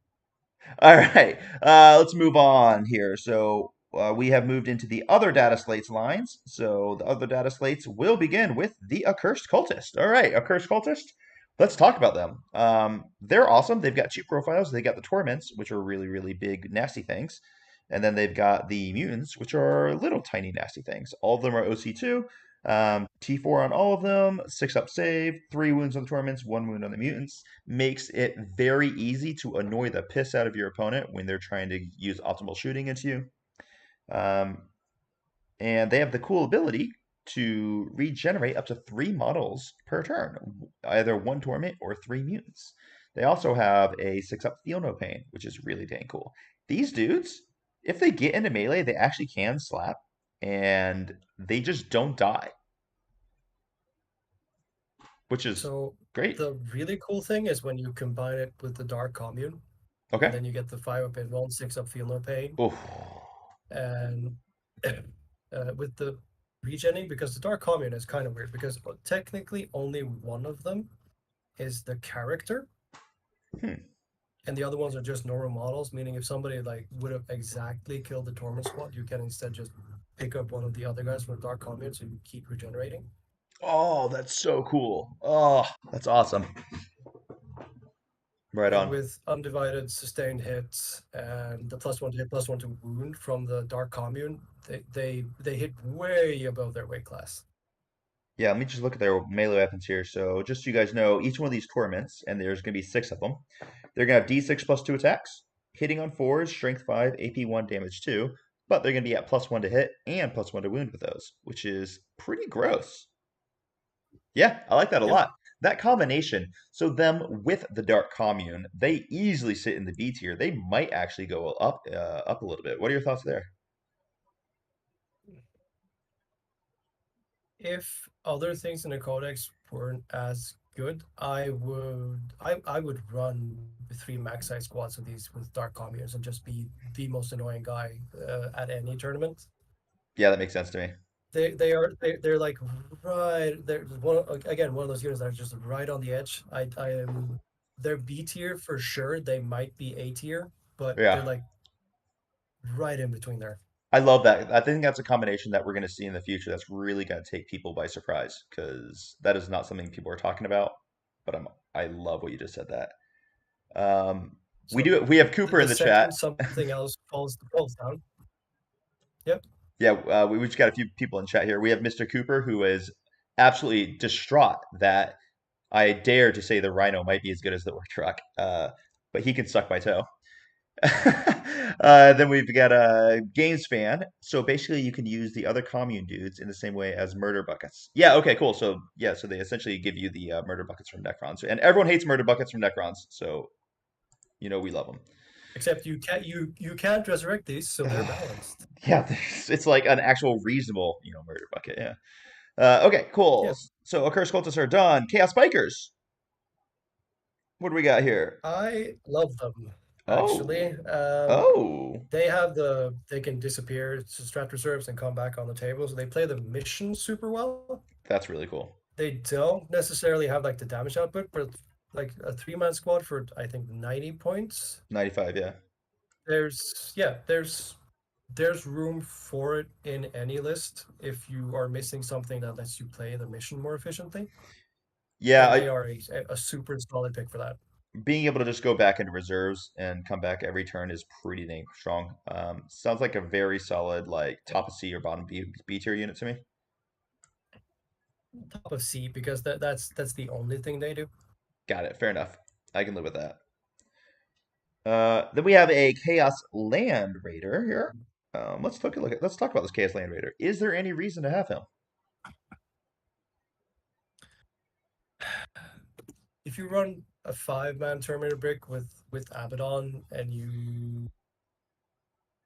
All right, let's move on here. So we have moved into the other data slates lines. So the other data slates will begin with the accursed cultist. All right, accursed cultist. Let's talk about them. They're awesome. They've got two profiles. They got the torments, which are really, really big, nasty things, and then they've got the mutants, which are little, tiny, nasty things. All of them are OC2. T4 on all of them, 6 up save, 3 wounds on the torments, 1 wound on the mutants makes it very easy to annoy the piss out of your opponent when they're trying to use optimal shooting into you. Um, and they have the cool ability to regenerate up to 3 models per turn, either 1 torment or 3 mutants. They also have a 6 up feel no pain, which is really dang cool. These dudes, if they get into melee, they actually can slap, and they just don't die. which is So great. the really cool thing is when you combine it with the Dark Commune, and Okay. then you get the 5-up invuln, 6-up feel no pain, Oh, and with the regenning, because the Dark Commune is kind of weird because technically only one of them is the character, hmm. and the other ones are just normal models. Meaning, if somebody like would have exactly killed the Torment Squad, you can instead just pick up one of the other guys from the Dark Commune, so you keep regenerating. Oh, that's so cool. Oh, that's awesome. Right And on. with undivided sustained hits and the +1 to hit, +1 to wound from the Dark Commune, they hit way above their weight class. Yeah, let me just look at their melee weapons here. So, just so you guys know, each one of these torments, and there's going to be six of them, they're going to have D6 plus two attacks, hitting on fours, strength 5, AP 1, damage 2, but they're going to be at +1 to hit and +1 to wound with those, which is pretty gross. Yeah, I like that a Yep. lot. That combination, so them with the Dark Commune, they easily sit in the B tier. They might actually go up a little bit. What are your thoughts there? If other things in the codex weren't as good, I would run three max size squads of these with Dark Communes and just be the most annoying guy at any tournament. Yeah, that makes sense to me. They're like right, they're one again, one of those units that are just right on the edge. I am They're B tier for sure. They might be A tier, but they're Yeah. like right in between there. I love that. I think that's a combination that we're going to see in the future that's really going to take people by surprise because that is not something people are talking about. But I love what you just said that. Um, So we have Cooper in the the chat. second something else falls down. Yep. Yeah, we just got a few people in chat here. We have Mr. Cooper who is absolutely distraught that I dare to say the Rhino might be as good as the work truck, but he can suck my toe. Then we've got a games fan. So basically, you can use the other commune dudes in the same way as murder buckets. Yeah. Okay. Cool. So yeah. So they essentially give you the murder buckets from Necrons, and everyone hates murder buckets from Necrons. So we love them. Except you can't resurrect these, so they're balanced. Yeah. It's like an actual reasonable murder bucket. Yeah. Okay. Cool. Yeah, So Accursed cultists are done. Chaos Bikers. What do we got here? I love them actually. Oh. Oh. They can disappear to strat reserves and come back on the table, so they play the mission super well. That's really cool. They don't necessarily have like the damage output, but like a 3-man squad for I think 90 points. 95. Yeah. There's room for it in any list if you are missing something that lets you play the mission more efficiently. Yeah. And they are a super solid pick for that. Being able to just go back into reserves and come back every turn is pretty dang strong. Sounds like a very solid like Yep. top of C or bottom B tier unit to me. Top of C because that's the only thing they do. Got it. Fair enough. I can live with that. Then we have a Chaos Land Raider here. Let's talk about this Chaos Land Raider. Is there any reason to have him? If you run a 5-man Terminator brick with Abaddon and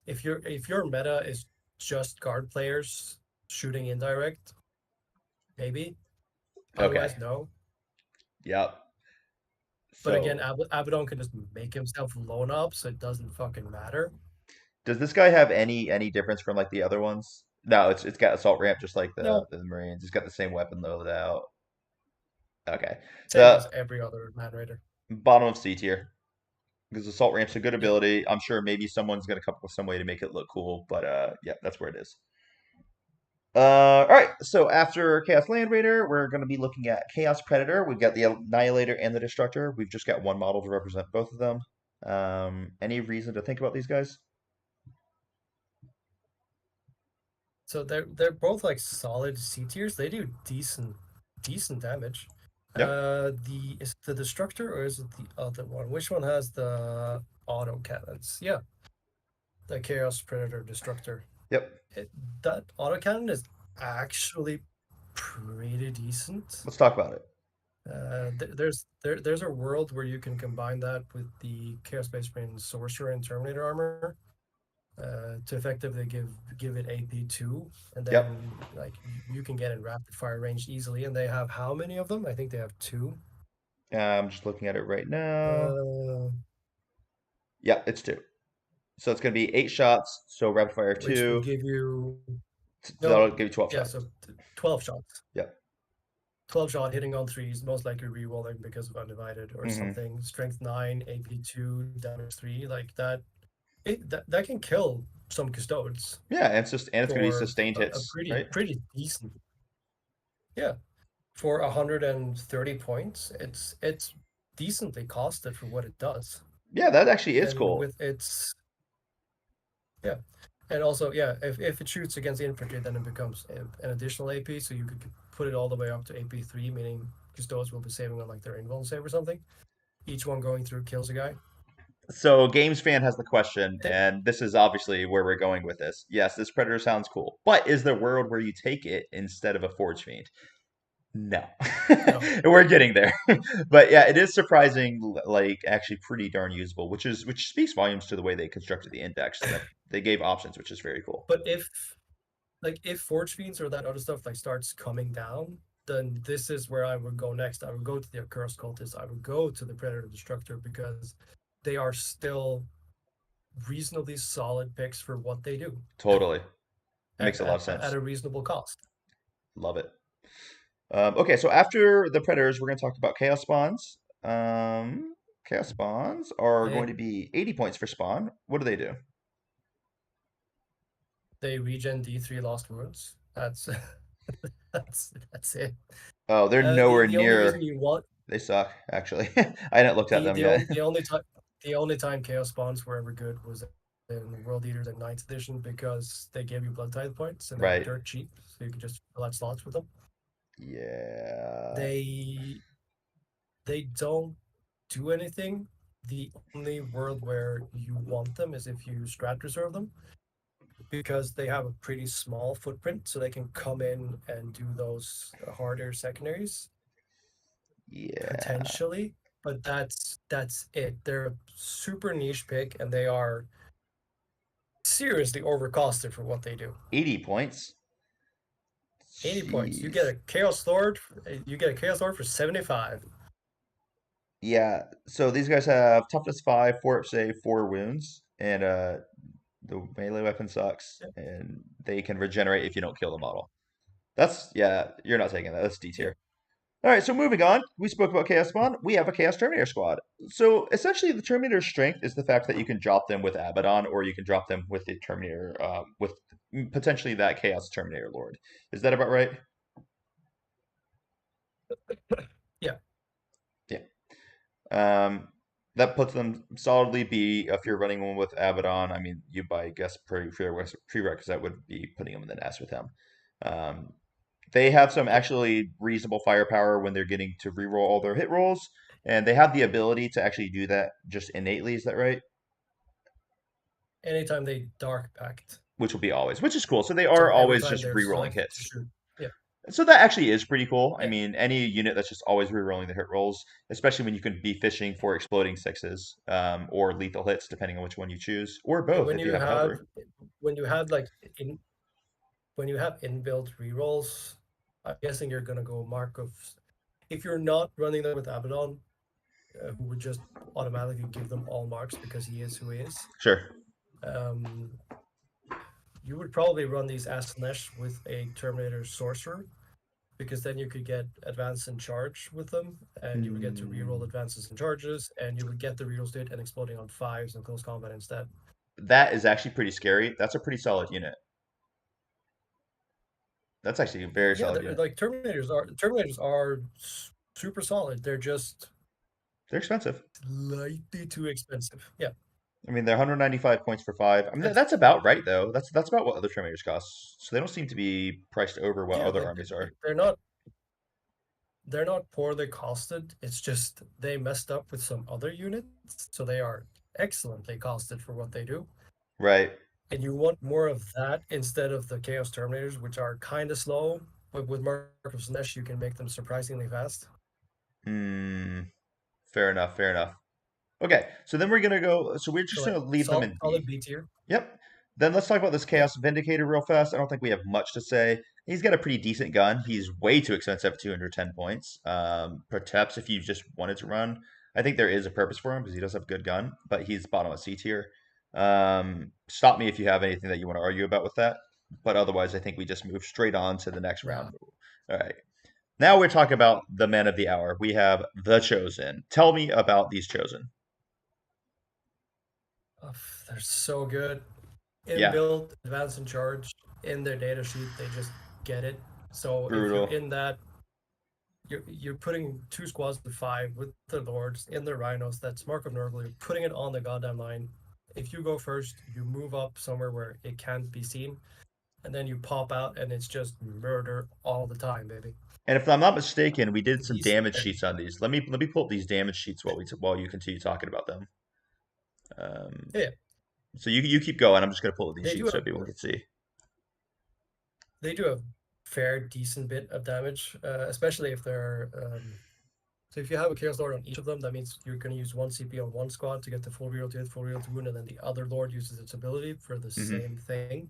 if your meta is just guard players shooting indirect, maybe. Okay. Otherwise, no. Yep. But again, So Abaddon can just make himself lone up, so it doesn't fucking matter. does this guy have any difference from like the other ones? No, it's got assault ramp just like the No, the Marines. It's got the same weapon loadout. Okay. same The as every other man raider. bottom of C tier. Because assault ramp's a good Yep. ability. I'm sure maybe someone's gonna come up with some way to make it look cool, but yeah, that's where it is. All right. So after Chaos Land Raider, we're gonna be looking at Chaos Predator. We've got the Annihilator and the Destructor. We've just got one model to represent both of them. Any reason to think about these guys? So they're both like solid C tiers. They do decent damage. Yep. Is it the Destructor or is it the other one? Which one has the auto cannons? Yeah, the Chaos Predator Destructor. Yep. That auto cannon is actually pretty decent. Let's talk about it. There's a world where you can combine that with the Chaos Space Marine Sorcerer and Terminator armor, to effectively give it AP 2, and Yep. then like you can get in rapid fire range easily. And they have how many of them? I think they have two. I'm just looking at it right now. Uh, Yeah, it's two. So it's going to be 8 shots. So rapid fire which would two. give you That'll no, give you 12 yeah, shots. so 12 shots. Yep. 12 shot hitting on threes, most likely rerolling because of undivided or Hmm. something. Strength 9, AP 2, damage 3, like that. That can kill some custodes Yeah, and it's going to be for sustained a hits, right? pretty decent. Yeah, for 130 points, it's decently costed for what it does. Yeah, that actually is And cool. with its yeah, and also yeah, if it shoots against infantry, then it becomes an additional AP, so you could put it all the way up to AP 3, meaning custodes will be saving on like their invuln save or something. Each one going through kills a guy. So Games Fan has the question, They, and this is obviously where we're going with this. Yes, this Predator sounds cool, but is there a world where you take it instead of a Forge Fiend? No. no, We're getting there. But yeah, it is surprising, like actually pretty darn usable, which speaks volumes to the way they constructed the index, that they gave options, which is very cool. but if Forge Fiends or that other stuff like starts coming down, then this is where I would go next. I would go to the Accursed Cultist. I would go to the Predator Destructor because they are still reasonably solid picks for what they do Totally. at, Makes a lot at, of at sense. a reasonable cost. Love it. Okay, so after the Predators, we're going to talk about Chaos Spawns. Chaos Spawns are going They to be 80 points for spawn. What do they do? they regen D3 Lost Wounds. That's it. Oh, they're The nowhere the only reason near. you want They suck, actually. I hadn't looked at the them the yet. only the only time Chaos Spawns were ever good was in World Eaters in Ninth Edition because they gave you blood tithe points and they were Right. dirt cheap, so you could just fill out slots with them. Yeah. They they don't do anything. The only world where you want them is if you strat reserve them because they have a pretty small footprint, so they can come in and do those harder secondaries Yeah. potentially. But that's it. They're a super niche pick, and they are seriously overcosted for what they do. 80 points. 80 points. You Jeez. get a Chaos Lord. You get a Chaos Lord for 75. Yeah. So these guys have toughness 5, 4 up save, 4 wounds, and the melee weapon sucks, Yeah, and they can regenerate if you don't kill the model. That's yeah. You're not taking that. That's D yeah. tier. All right, so moving on, we spoke about Chaos Spawn. We have a Chaos Terminator squad. So essentially, the Terminator's strength is the fact that you can drop them with Abaddon, or you can drop them with the Terminator, with potentially that Chaos Terminator Lord. Is that about right? Yeah. Yeah. Um, that puts them solidly B. If you're running one with Abaddon, I mean, you by guess prerequisite would be putting them in the nest with him. Um, They have some Yeah. actually reasonable firepower when they're getting to reroll all their hit rolls, and they have the ability to actually do that just innately. Is that right? Anytime they Dark Pact. Which will be always, which is cool. So they are So every always time just they're rerolling selected to hits. shoot. Yeah. So that actually is pretty cool. I Yeah. mean, any unit that's just always rerolling the hit rolls, especially when you can be fishing for exploding sixes, or lethal hits, depending on which one you choose, or And both if you have hover. when you have like in when you have inbuilt rerolls, I'm guessing you're gonna go Markov. If you're not running them with Abaddon, who would just automatically give them all marks because he is who he is, Sure. um, you would probably run these as Nesh with a Terminator Sorcerer because then you could get advance and charge with them, and you would get to reroll Hmm. advances and charges, and you would get the rerolls to it and exploding on fives and close combat instead. That is actually pretty scary. That's a pretty solid unit. That's actually a very Yeah, solid unit. like Terminators are super solid. They're just They're expensive. slightly too expensive. Yeah, I mean, they're 195 points for 5. I mean, that's that's about right though. That's about what other Terminators cost. So they don't seem to be priced over what yeah, other like armies are. they're not poorly costed. It's just they messed up with some other units, so they are excellently costed for what they do. Right. And you want more of that instead of the Chaos Terminators, which are kind of slow. But with Markov's Nesh, you can make them surprisingly fast. Hmm. Fair enough. Fair enough. Okay. So then we're gonna go. So we're So just like gonna leave them in solid B. B tier. Yep. Then let's talk about this Yeah, Chaos Vindicator real fast. I don't think we have much to say. He's got a pretty decent gun. He's way too expensive at 210 points. Perhaps if you just wanted to run, I think there is a purpose for him because he does have a good gun, but he's bottom of C tier. Stop me if you have anything that you want to argue about with that. But otherwise, I think we just move straight on to the next nah. round. All right. Now we're talking about the men of the hour. We have the Chosen. Tell me about these Chosen. Ugh, they're so good. Yeah, Inbuilt, advanced and charge in their data sheet, they just get it. So if you're brutal. in that, you're putting two squads of five with the lords in the rhinos. That's Mark of Nurgle. You're putting it on the goddamn line. If you go first, you move up somewhere where it can't be seen, and then you pop out, and it's just murder all the time, baby. And if I'm not mistaken, we did some These, damage sheets on these. Let me pull up these damage sheets while you continue talking about them. Um, yeah, so you keep going. I'm just gonna pull up these they do sheets so have everyone can see. they do a fair decent bit of damage, especially if they're so if you have a Chaos Lord on each of them, that means you're going to use one CP on one squad to get the full reroll to hit, full reroll to wound, and then the other Lord uses its ability for the Hmm. same thing.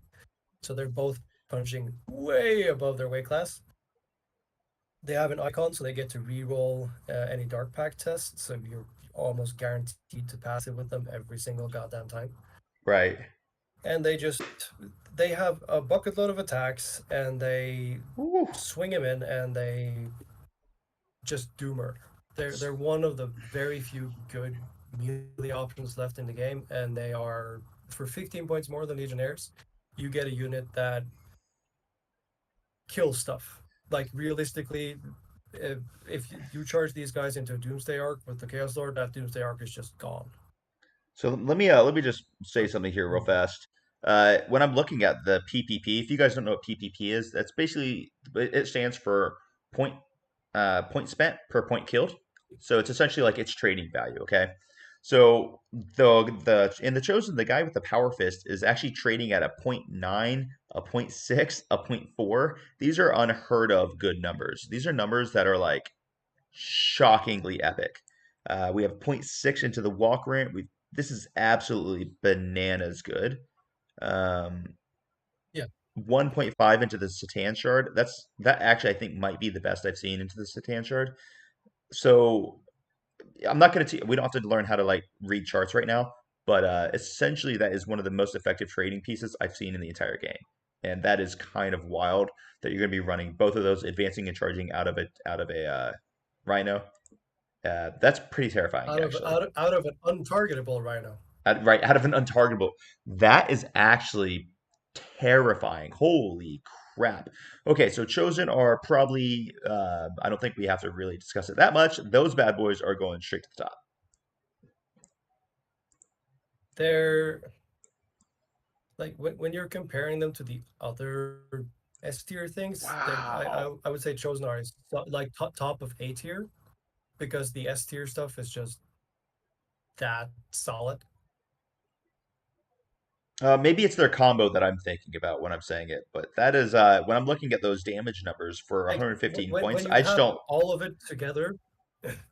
So they're both punching way above their weight class. They have an icon, so they get to reroll any Dark Pact tests, so you're almost guaranteed to pass it with them every single goddamn time. Right. And they have a bucket load of attacks, and they Woo. swing him in, and they just do murder. They're one of the very few good melee options left in the game, and they are for 15 points more than Legionnaires. You get a unit that kills stuff. Like realistically, if you charge these guys into a Doomsday Arc with the Chaos Lord, that Doomsday Arc is just gone. So let me just say something here real Mm. fast. When I'm looking at the PPP, if you guys don't know what PPP is, that's basically it stands for point point spent per point killed. So it's essentially like its trading value. Okay. So the in the Chosen, the guy with the power fist is actually trading at a point 0.9, a point 0.6, a point 0.4. These are unheard of good numbers. These are numbers that are like shockingly epic. We have zero point 0.6 into the walk ramp. This is absolutely bananas good. Um, Yeah, 1.5 into the Satan shard. That actually I think might be the best I've seen into the Satan shard. So I'm not going to. We don't have to learn how to like read charts right now, but essentially that is one of the most effective trading pieces I've seen in the entire game, and that is kind of wild that you're going to be running both of those, advancing and charging out of a Rhino. That's pretty terrifying, actually. out of an untargetable Rhino. Right, out of an untargetable. That is actually terrifying. Holy crap. Okay, so Chosen are probably, I don't think we have to really discuss it that much. Those bad boys are going straight to the top. They're like when you're comparing them to the other S tier things, Wow. I would say Chosen are is like top of A tier because the S tier stuff is just that solid. Maybe it's their combo that I'm thinking about when I'm saying it, but that is when I'm looking at those damage numbers for Like 115 points, when you I just have don't. all of it together,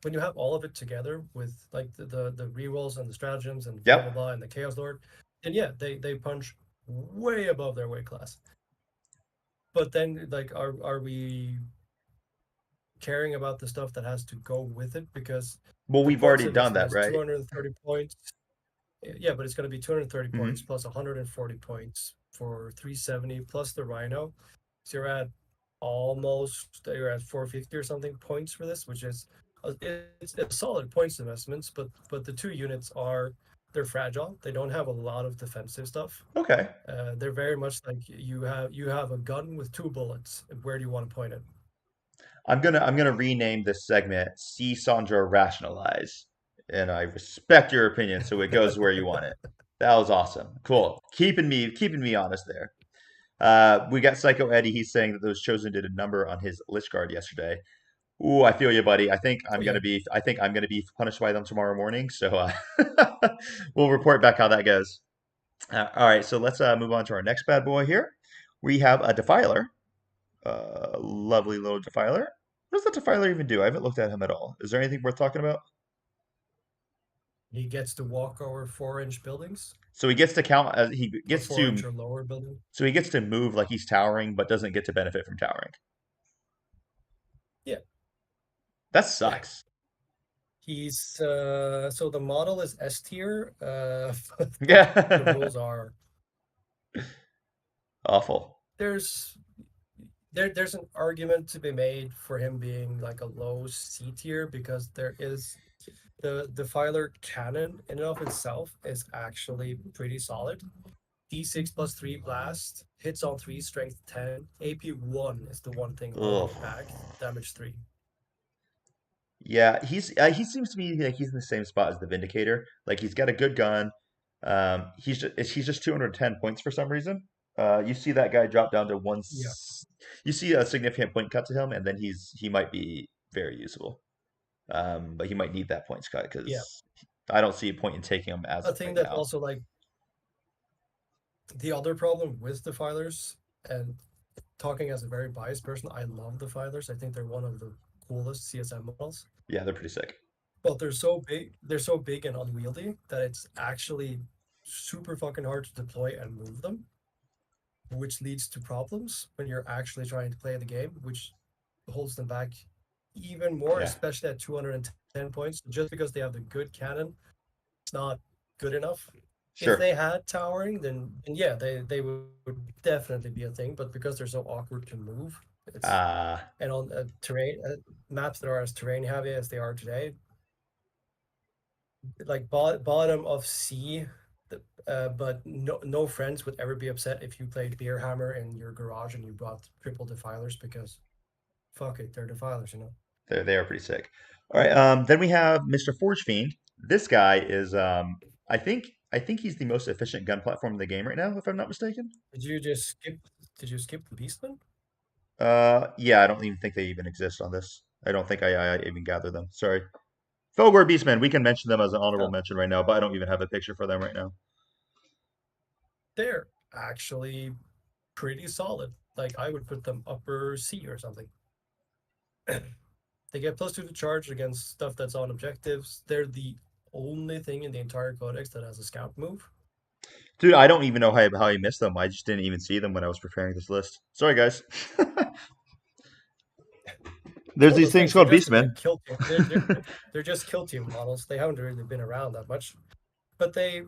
when you have all of it together with like the rerolls and the stratagems and blah blah Yep. blah and the Chaos Lord, then yeah, they punch way above their weight class. But then like are we caring about the stuff that has to go with it because Well, the we've points already of this done thing that, is right? 230 points. Yeah, but it's going to be 230 points Hmm. plus 140 points for 370 plus the Rhino. So you're at 450 or something points for this, which is it's solid points investments. But the two units they're fragile. They don't have a lot of defensive stuff. Okay. They're very much like you have a gun with two bullets. Where do you want to point it? I'm gonna rename this segment "See Sandra Rationalize," and I respect your opinion, so it goes where you want it. That was awesome. Cool. Keeping me honest there. We got Psycho Eddie. He's saying that those chosen did a number on his Lich Guard yesterday. Ooh, I feel you, buddy. Oh yeah, I think I'm gonna be punished by them tomorrow morning. So we'll report back how that goes. All right, so let's move on to our next bad boy here. We have a Defiler, lovely little Defiler. What does that Defiler even do? I haven't looked at him at all. Is there anything worth talking about? he gets to walk over 4-inch buildings. So he gets to count as he for gets 4 inch to or lower building. so he gets to move like he's towering, but doesn't get to benefit from towering. Yeah, That yeah. sucks. He's so the model is S tier, but the Yeah. rules are Awful. there's there's an argument to be made for him being like a low C tier because there is the Filer cannon in and of itself is actually pretty solid. D6 plus 3 blast, hits on 3, strength 10. AP 1 is the one thing Ugh. holding it back, damage 3. Yeah, he seems to be like he's in the same spot as the Vindicator. Like he's got a good gun. He's just 210 points for some reason. You see that guy drop down to one. Yeah, You see a significant point cut to him, and then he might be very usable. But he might need that points cut yeah. because I don't see a point in taking him as A of thing right that's now. also like the other problem with the Filers, and talking as a very biased person, I love the Filers. I think they're one of the coolest CSM models. Yeah, they're pretty sick. But they're so big and unwieldy that it's actually super fucking hard to deploy and move them, which leads to problems when you're actually trying to play the game, which holds them back even more, Yeah, especially at 210 points. Just because they have the good cannon, it's not good enough. If sure. they had towering, then yeah, they would definitely be a thing. But because they're so awkward to move, it's Uh, and on terrain maps that are as terrain heavy as they are today, like bottom of C. But no friends would ever be upset if you played Beer Hammer in your garage and you brought triple defilers because fuck it, they're defilers, you know. they are pretty sick. All right. Then we have Mr. Forge Fiend. This guy is I think he's the most efficient gun platform in the game right now, if I'm not mistaken. Did you just skip? Did you skip the Beastman? Yeah, I don't even think they even exist on this. I don't think I even gather them. Sorry. Fogor Beastmen, we can mention them as an honorable No, mention right now, but I don't even have a picture for them right now. they're actually pretty solid. Like I would put them upper C or something. They get plus 2 to charge against stuff that's on objectives. They're the only thing in the entire codex that has a scout move. Dude, I don't even know how I missed them. I just didn't even see them when I was preparing this list. Sorry, guys. It's There's one of these those things things. They're called just Beastmen. kill team. They're just kill team models. They haven't really been around that much, but they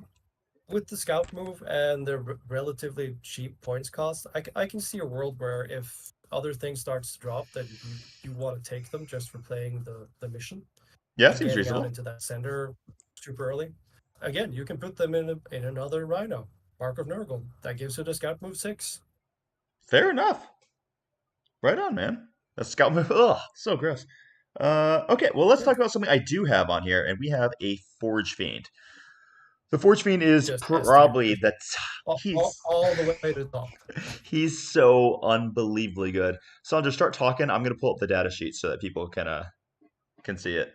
with the scout move and the relatively cheap points cost, I can see a world where if other things starts to drop, that you want to take them just for playing the mission Yeah, and seems getting out reasonable. into that center super early. Again, you can put them in another Rhino, Mark of Nurgle. That gives you the scout move 6. Fair enough. Right on, man. A scout move. Ugh, so gross. Okay, well, let's Yeah, talk about something I do have on here, and we have a Forge Fiend. The Forge Fiend is just S tier, probably just the he's all the way to the top. he's so unbelievably good. Sandra, start talking. I'm gonna pull up the data sheet so that people can see it.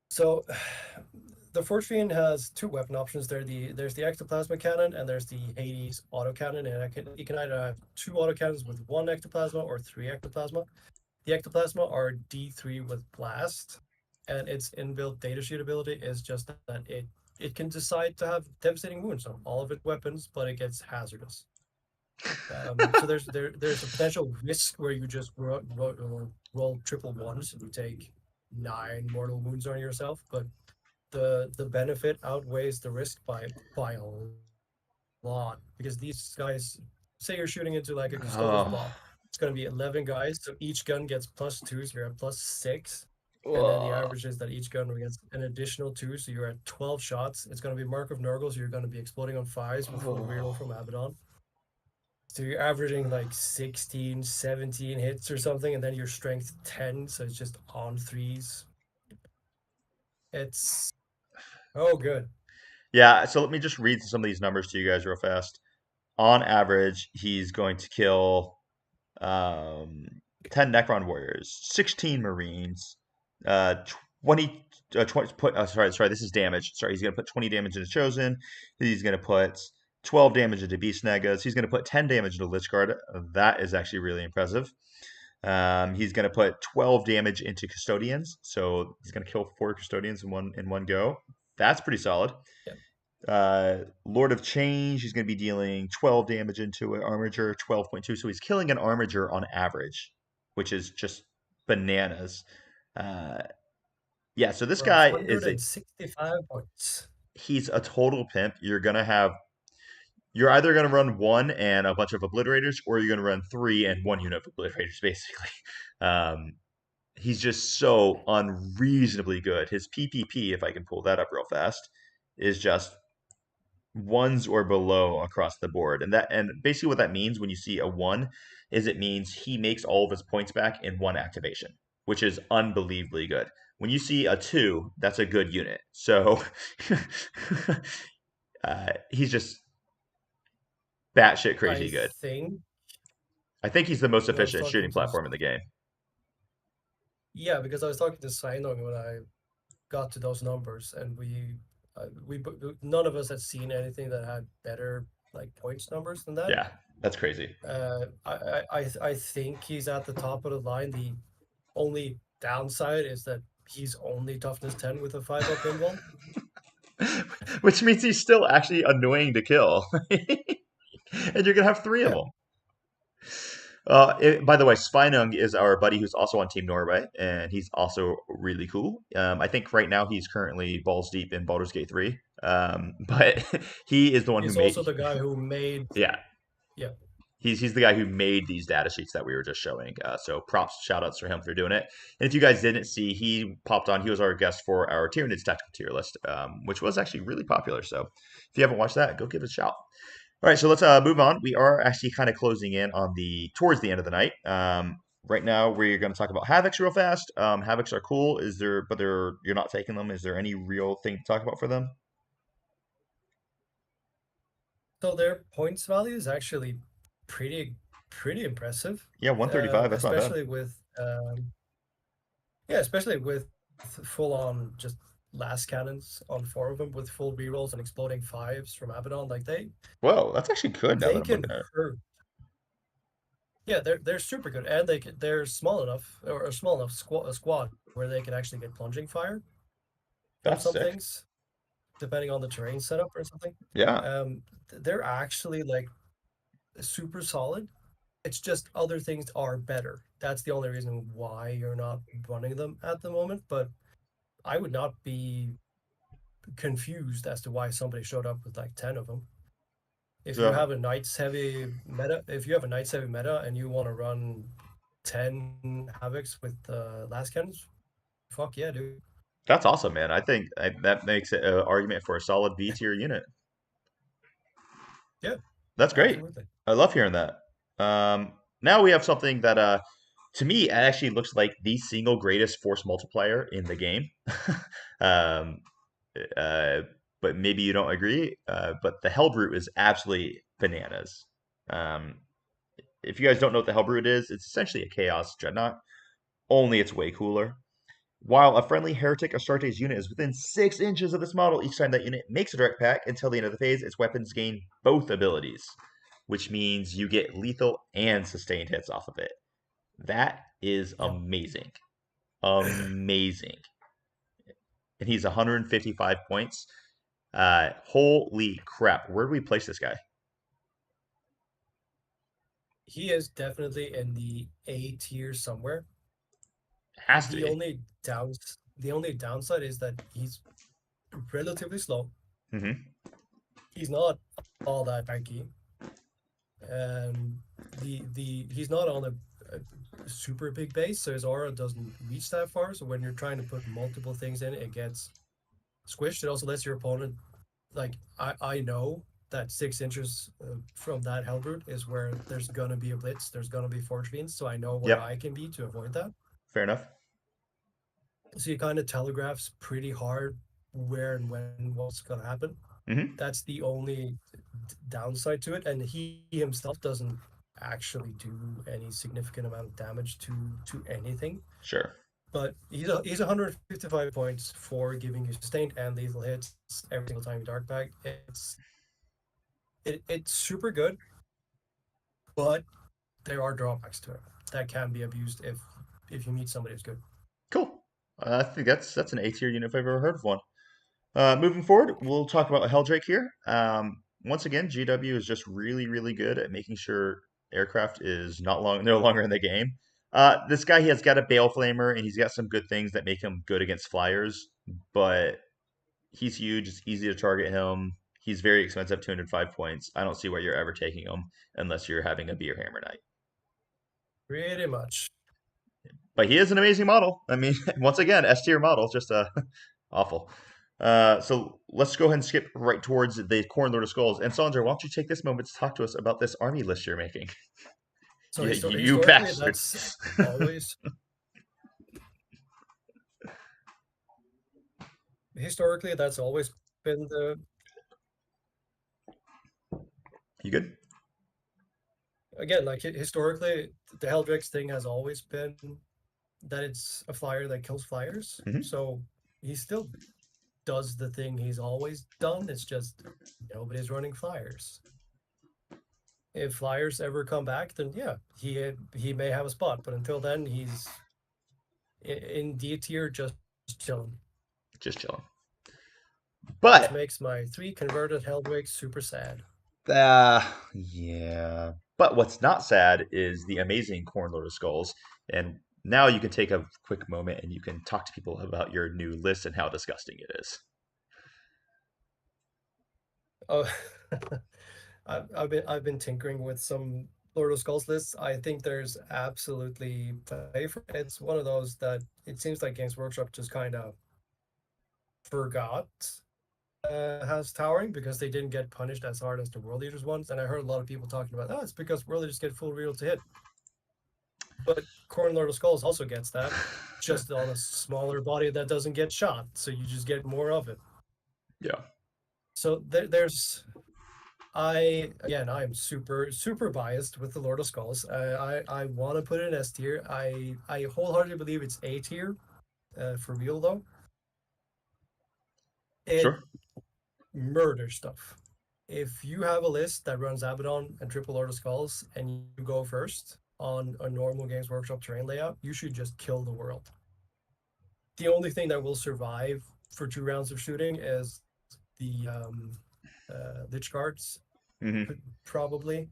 So the Forge Fiend has two weapon options. There's the ectoplasma cannon and there's the Hades autocannon, and you can either have two autocannons with one ectoplasma or three ectoplasma. The ectoplasma are D3 with blast, and its inbuilt data sheet ability is just that it can decide to have devastating wounds on all of its weapons, but it gets hazardous. So there's a potential risk where you just roll triple ones and you take 9 mortal wounds on yourself, but the benefit outweighs the risk by a lot because these guys, say you're shooting into like a custodes Oh, block, it's going to be 11 guys, so each gun gets plus 2, so you're at plus 6, and then the ugh. average is that each gun gets an additional 2, so you're at 12 shots. It's going to be Mark of Nurgle, so you're going to be exploding on 5s with full reroll Oh. from Abaddon, so you're averaging like 16 17 hits or something, and then your strength 10, so it's just on 3s. It's oh good. Yeah, so let me just read some of these numbers to you guys real fast. On average, he's going to kill um, 10 Necron warriors, 16 Marines, uh, 20, 20 put, sorry, this is damage. Sorry, he's going to put 20 damage into Chosen. He's going to put 12 damage into Beast Negas. He's going to put 10 damage into Lich Guard. That is actually really impressive. He's going to put 12 damage into Custodians. So he's going to kill 4 Custodians in one go. That's pretty solid. Yeah. Lord of Change, he's going to be dealing 12 damage into it. Armiger 12.2, so he's killing an Armiger on average, which is just bananas. Uh, yeah, so this For guy is 165 points. he's a total pimp. You're either going to run one and a bunch of obliterators, or you're going to run three and one unit of obliterators, basically. Um, he's just so unreasonably good. His PPP, if I can pull that up real fast, is just ones or below across the board. And basically what that means when you see a one is it means he makes all of his points back in one activation, which is unbelievably good. When you see a two, that's a good unit. So he's just batshit I crazy good. think I think he's the most when I was efficient talking shooting to, platform in the game. yeah, because I was talking to Sveinung when I got to those numbers, and none of us had seen anything that had better like points numbers than that. Yeah, that's crazy. I think he's at the top of the line. The only downside is that he's only toughness 10 with a 5-up invul. Which means he's still actually annoying to kill. And you're going to have three of Yeah, them. By the way, Sveinung is our buddy who's also on Team Norway, and he's also really cool. I think right now he's currently balls deep in Baldur's Gate 3. But he is the one who he's made, also the guy who made, yeah, yeah, he's the guy who made these data sheets that we were just showing. So props, shout outs for him for doing it. And if you guys didn't see, he popped on. He was our guest for our Tyranids tactical tier list, which was actually really popular. So if you haven't watched that, go give it a shout. All right, so let's move on. We are actually kind of closing in on the towards the end of the night. Right now, we're going to talk about Havocs real fast. Havocs are cool. You're not taking them. Is there any real thing to talk about for them? so their points value is actually pretty pretty impressive, Yeah, 135. That's not bad. especially with yeah, especially with full on just last cannons on four of them with full rerolls and exploding fives from Abaddon. Like Whoa, that's actually good now they that I'm can looking at it. hurt. Yeah, they're super good, and they're small enough or a small enough squad where they can actually get plunging fire from That's some sick. things, depending on the terrain setup or something. Yeah. They're actually like super solid. It's just other things are better. That's the only reason why you're not running them at the moment. But I would not be confused as to why somebody showed up with like 10 of them. If you So have a Knights heavy meta, if you have a Knights heavy meta and you want to run 10 Havocs with last cannons, fuck yeah, dude. that's awesome, man. I think that makes an argument for a solid B tier unit. Yeah, That's great. absolutely. I love hearing that. Now we have something that, to me, it actually looks like the single greatest force multiplier in the game. um, uh, but maybe you don't agree. But the Hellbrute is absolutely bananas. Um, if you guys don't know what the Hellbrute is, it's essentially a Chaos Dreadnought, only it's way cooler. While a friendly Heretic Astartes unit is within 6 inches of this model each time that unit makes a direct pack, until the end of the phase, its weapons gain both abilities, which means you get lethal and sustained hits off of it. That is Yeah, amazing. Amazing. And he's 155 points. Holy crap. Where do we place this guy? he is definitely in the A tier somewhere. Has to The be. only the only downside is that he's relatively slow. Hmm. He's not all that tanky, and the he's not on a super big base, so his aura doesn't reach that far. So when you're trying to put multiple things in, it gets squished. It also lets your opponent like I know that 6 inches from that Hellbrute is where there's gonna be a blitz, there's gonna be forge fiends, so I know where Yep. I can be to avoid that. Fair enough. So he kind of telegraphs pretty hard where and when what's gonna happen. Hmm. That's the only downside to it, and he himself doesn't actually do any significant amount of damage to anything. Sure. But he's 155 points for giving you sustained and lethal hits every single time you dark bag. It's super good, but there are drawbacks to it that can be abused if you meet somebody who's good. Cool. I think that's an A tier unit if I've ever heard of one. Moving forward, we'll talk about Helldrake here. Once again, GW is just really, really good at making sure aircraft is no longer in the game. This guy, he has got a Bale Flamer, and he's got some good things that make him good against flyers, but he's huge. It's easy to target him. He's very expensive, 205 points. I don't see where you're ever taking him unless you're having a Beer Hammer Knight. Pretty much. But he is an amazing model. I mean, once again, S tier model, just awful. So let's go ahead and skip right towards the Corn Lord of Skulls. And Sondre, why don't you take this moment to talk to us about this army list you're making? So You historically, bastard. that's always historically that's always been the You good? again like historically the Heldrix thing has always been that it's a flyer that kills flyers. Hmm. So he still does the thing he's always done. It's just nobody's running flyers. If flyers ever come back, then yeah, he may have a spot, but until then, he's in D tier, just chilling. Just chilling. Which But makes my 3 converted Heldwigs super sad. yeah. But what's not sad is the amazing Corn Lord of Skulls. And now you can take a quick moment and you can talk to people about your new list and how disgusting it is. Oh, I've been tinkering with some Lord of Skulls lists. I think there's absolutely play for it. It's one of those that it seems like Games Workshop just kind of forgot has towering because they didn't get punished as hard as the World Eaters ones. And I heard a lot of people talking about, oh, it's because World Eaters get full reroll to hit. But Corn Lord of Skulls also gets that, just on a smaller body that doesn't get shot. So you just get more of it. Yeah. So there's I'm super biased with the Lord of Skulls. I want to put it in S tier. I wholeheartedly believe it's A tier, for real though. It Sure. murder stuff. If you have a list that runs Abaddon and Triple Lord of Skulls and you go first on a normal Games Workshop terrain layout, you should just kill the world. The only thing that will survive for 2 rounds of shooting is the Lich Guards, Hmm. probably.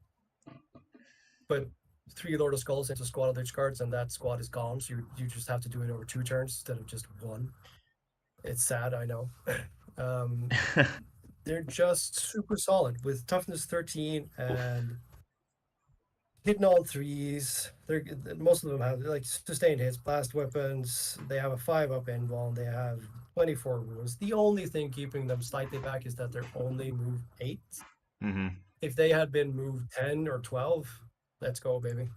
But 3 Lord of Skulls into a squad of Lich Guards, and that squad is gone. So you just have to do it over 2 turns instead of just one. It's sad, I know. um, they're just super solid with toughness 13 and hitting all threes. They're most of them have like sustained hits, blast weapons. They have a 5-up end wall. They have 24 wounds. The only thing keeping them slightly back is that they're only moved 8. Hmm. If they had been moved 10 or 12, let's go, baby.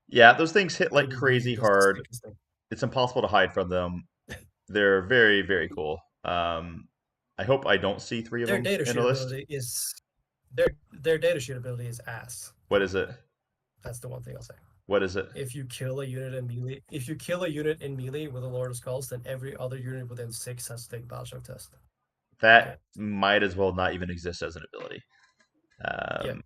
Yeah, those things hit They like would be crazy just the hard. sickest thing. It's impossible to hide from them. They're very, very cool. I hope I don't see three of Their them data in a sheet list. ability is their data sheet ability is ass. What is it? That's the one thing I'll say. What is it? If you kill a unit in melee, if you kill a unit in melee with a Lord of Skulls, then every other unit within 6 has to take a battle test. Okay. That might as well not even exist as an ability. Yeah. Um,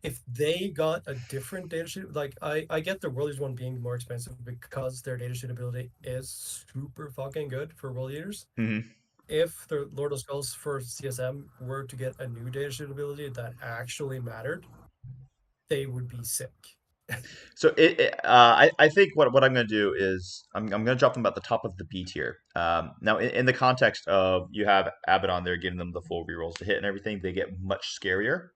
If they got a different data sheet, like I get the World Eaters one being more expensive because their data sheet ability is super fucking good for World Eaters. mhm. If the Lord of Skulls for CSM were to get a new data sheet ability that actually mattered, they would be sick. So I think what I'm going to do is I'm going to drop them at the top of the B tier. Now, in the context of you have Abaddon there giving them the full rerolls to hit and everything, they get much scarier,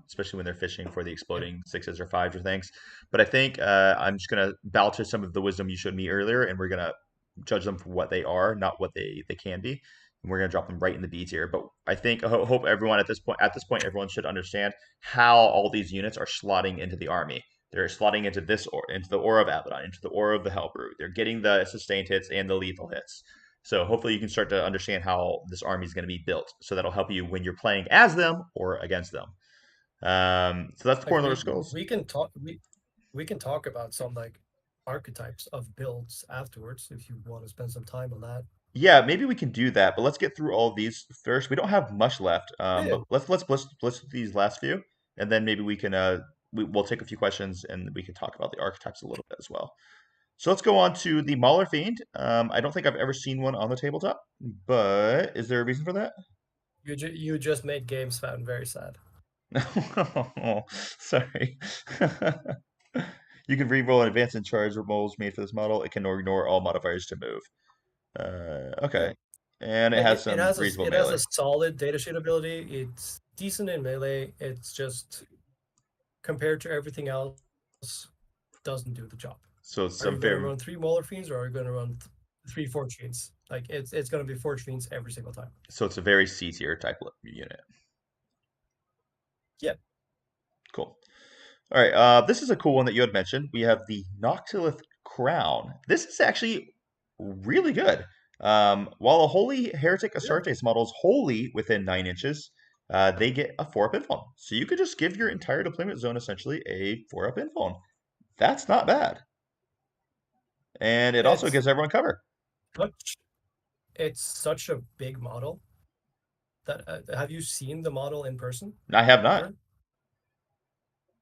especially when they're fishing for the Yep. exploding sixes or fives or things. But I think I'm just going to bow to some of the wisdom you showed me earlier, and we're going to judge them for what they are, not what they can be. And we're going to drop them right in the B tier. But I think hope everyone at this point everyone should understand how all these units are slotting into the army. They're slotting into into the aura of Abaddon, into the aura of the Hellbrew. They're getting the sustained hits and the lethal hits. So hopefully you can start to understand how this army is going to be built. So that'll help you when you're playing as them or against them. So that's the Like Corn Lord of Skulls. we can talk about some like archetypes of builds afterwards if you want to spend some time on that. Yeah, maybe we can do that, but let's get through all of these first. We don't have much left, Yeah. but let's these last few, and then maybe we'll take a few questions and we can talk about the archetypes a little bit as well. So let's go on to the Mauler Fiend. I don't think I've ever seen one on the tabletop, but is there a reason for that? You just made Games Fan very sad. Oh, sorry. You can re-roll an advance and charge rolls made for this model. It can ignore all modifiers to move. Yeah, Okay. And it like has some reasonable it has melee. a solid data sheet ability. It's decent in melee. It's just compared to everything else, doesn't do the job. So it's Are a you going to very run 3 Mauler Fiends or are you going to run 3 Forge Fiends? Like it's going to be Forge Fiends every single time. so it's a very C tier type unit. Yeah, Cool. All right. This is a cool one that you had mentioned. We have the Noctilith Crown. This is actually really good. While a Holy Heretic yeah. Astartes model is wholly within 9 inches, they get a 4-up infall. So you could just give your entire deployment zone essentially a 4-up infall. That's not bad. And it also It's gives everyone cover. such it's such a big model that have you seen the model in person? I have not. Ever?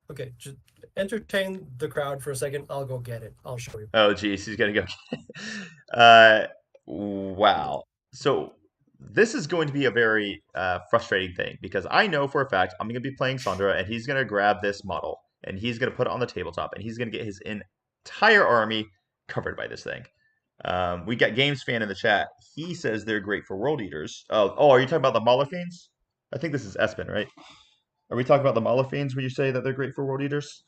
Okay, just entertain the crowd for a second. I'll go get it. I'll show you. Oh, geez, he's gonna go. uh, wow. So this is going to be a very frustrating thing because I know for a fact I'm going to be playing Sondra and he's going to grab this model and he's going to put it on the tabletop and he's going to get his entire army covered by this thing. We got Games Fan in the chat. He says they're great for World Eaters. Oh, are you talking about the Molofiends? I think this is Espen, right? Are we talking about the Molofiends when you say that they're great for World Eaters?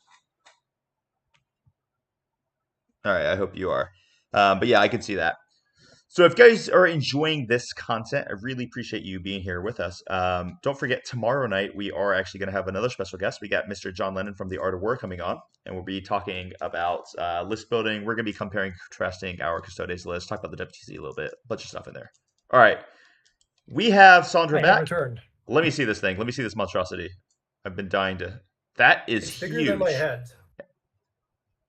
All right, I hope you are. But yeah, I can see that. So if you guys are enjoying this content, I really appreciate you being here with us. Don't forget, tomorrow night we are actually going to have another special guest. We got Mr. John Lennon from The Art of War coming on, and we'll be talking about list building. We're going to be comparing, contrasting our Custodes list, talk about the WTC a little bit, a bunch of stuff in there. All right, we have Sandra I have back. returned. Let me see this thing. Let me see this monstrosity. I've been dying to. That is It's bigger than my huge. head.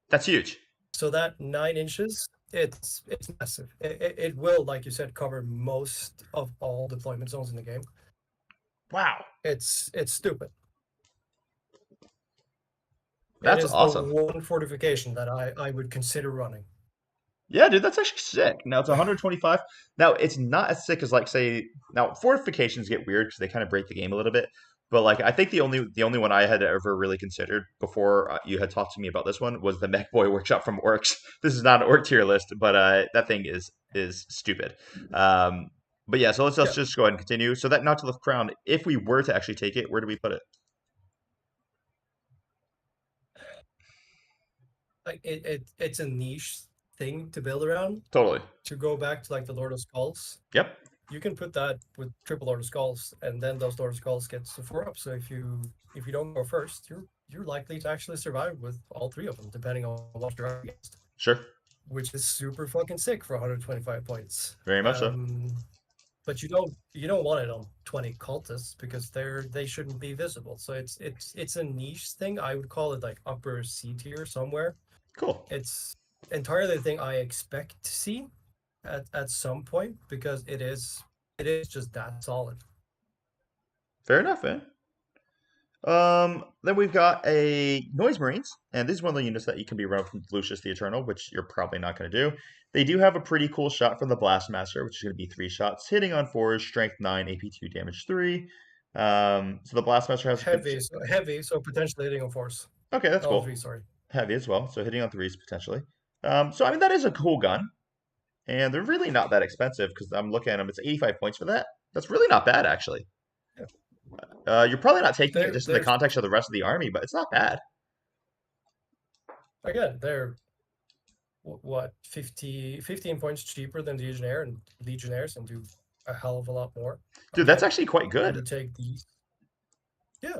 That's huge. So that 9 inches, it's massive. It will, like you said, cover most of all deployment zones in the game. Wow. It's stupid. That's It is awesome. the one fortification that I would consider running. Yeah, dude, that's actually sick. Now it's 125. Now it's not as sick as like say now fortifications get weird because they kind of break the game a little bit. But like I think the only one I had ever really considered before you had talked to me about this one was the Mech Boy Workshop from Orcs. This is not an Orc tier list, but that thing is stupid. But yeah, so let's Yeah, just go ahead and continue. So that Nautilus Crown, if we were to actually take it, where do we put it? like it's a niche thing to build around. Totally. To go back to like the Lord of Skulls, Yep. you can put that with triple Lord of Skulls, and then those Lord of Skulls gets to 4-up. So if you don't go first, you're likely to actually survive with all 3 of them, depending on what you're up against, Sure. which is super fucking sick for 125 points. Very much so. But you don't want it on 20 cultists because they shouldn't be visible. So it's a niche thing. I would call it like upper C tier somewhere. Cool. It's entirely the thing I expect to see at some point because it is just that solid. Fair enough, man. Then we've got a Noise Marines, and this is one of the units that you can be run from Lucius the Eternal, which you're probably not going to do. They do have a pretty cool shot from the Blastmaster, which is going to be 3 shots, hitting on 4s, strength 9, AP 2, damage 3. So the Blastmaster has a good. Heavy, so potentially hitting on force. Okay, that's All 3, cool. sorry. Heavy as well, so hitting on 3s potentially. So I mean that is a cool gun, and they're really not that expensive because I'm looking at them. It's 85 points for that. That's really not bad actually. Yeah. You're probably not taking it just in the There's context of the rest of the army, but it's not bad. again, they're what 15 points cheaper than Legionnaires and do a hell of a lot more. Dude, that's Again, actually quite I good. would take these. Yeah,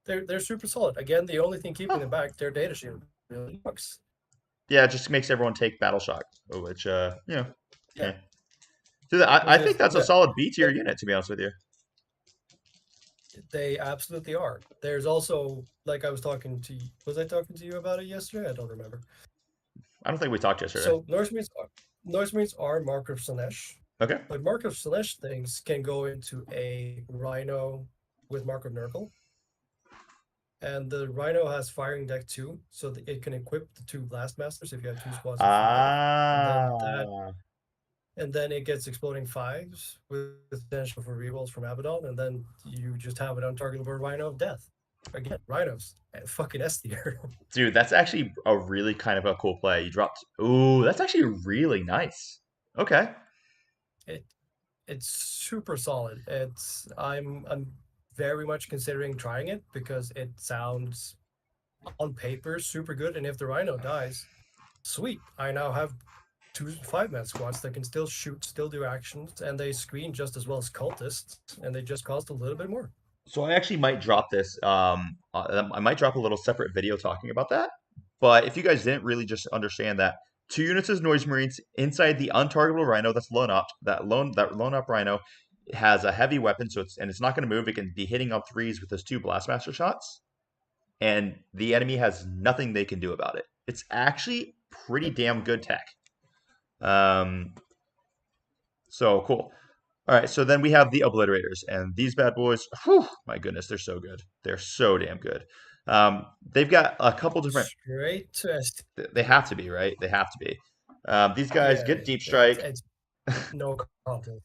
they're super solid. Again, the only thing keeping Oh. them back, their data sheet really works. Yeah, it just makes everyone take Battle Shock, which, Yeah, eh. Dude, I which think is that's a yeah, solid B tier unit, to be honest with you. they absolutely are. There's also like I was talking to you, was I talking to you about it yesterday? I don't remember. I don't think we talked yesterday. So Norse Marines are Mark of Slanesh, Okay. but Mark of Slanesh things can go into a Rhino with Mark of Nurgle, and the Rhino has firing deck 2, so that it can equip the 2 Blastmasters if you have 2 squads of 5, and then that Ah, and then it gets exploding 5s with potential for rerolls from Abaddon, and then you just have an untargetable Rhino of Death. Again, Rhinos, fucking S tier. dude, that's actually a really kind of a cool play. You dropped. Ooh, that's actually really nice. Okay. it it's super solid. I'm very much considering trying it because it sounds on paper super good, and if the Rhino dies, sweet. I now have 2 5-man squads that can still shoot, still do actions, and they screen just as well as cultists, and they just cost a little bit more. So I actually might drop this. I might drop a little separate video talking about that. But if you guys didn't really just understand that, 2 units as noise marines inside the untargetable rhino that's lone up. That lone up rhino has a heavy weapon, so it's not going to move. It can be hitting on threes with those 2 blastmaster shots, and the enemy has nothing they can do about it. It's actually pretty Yep. damn good tech. Um, so cool. All right, so then we have the obliterators, and these bad boys. Whew, my goodness, they're so good. They're so damn good. They've got a couple different. Straight to S. They have to be right. They have to be. These guys Yeah, get deep it's strike. it's no content.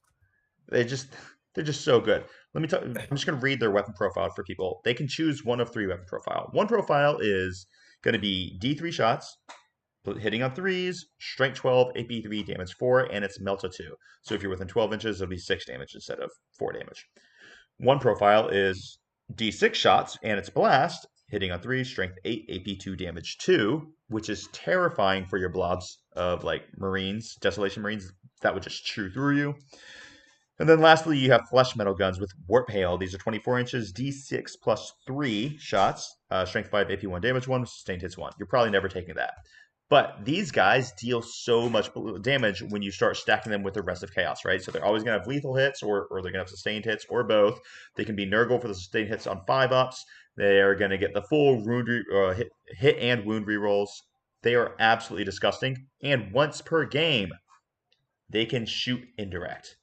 They just they're just so good. Let me tell. I'm just gonna read their weapon profile for people. They can choose one of 3 weapon profile. One profile is going to be D3 shots, hitting on threes, strength 12, AP3, damage 4, and it's Melta 2. So if you're within 12 inches, it'll be 6 damage instead of 4 damage. One profile is D6 shots, and it's blast, hitting on threes, strength 8, AP2, damage 2, which is terrifying for your blobs of like Marines, Desolation Marines, that would just chew through you. And then lastly, you have flesh metal guns with warp hail. These are 24 inches, D6 plus 3 shots, strength 5, AP1, damage 1, sustained hits 1. You're probably never taking that. But these guys deal so much damage when you start stacking them with the rest of Chaos, right? So they're always going to have lethal hits, or they're going to have sustained hits, or both. They can be Nurgle for the sustained hits on 5-ups. They are going to get the full hit and wound rerolls. They are absolutely disgusting. And once per game, they can shoot indirect,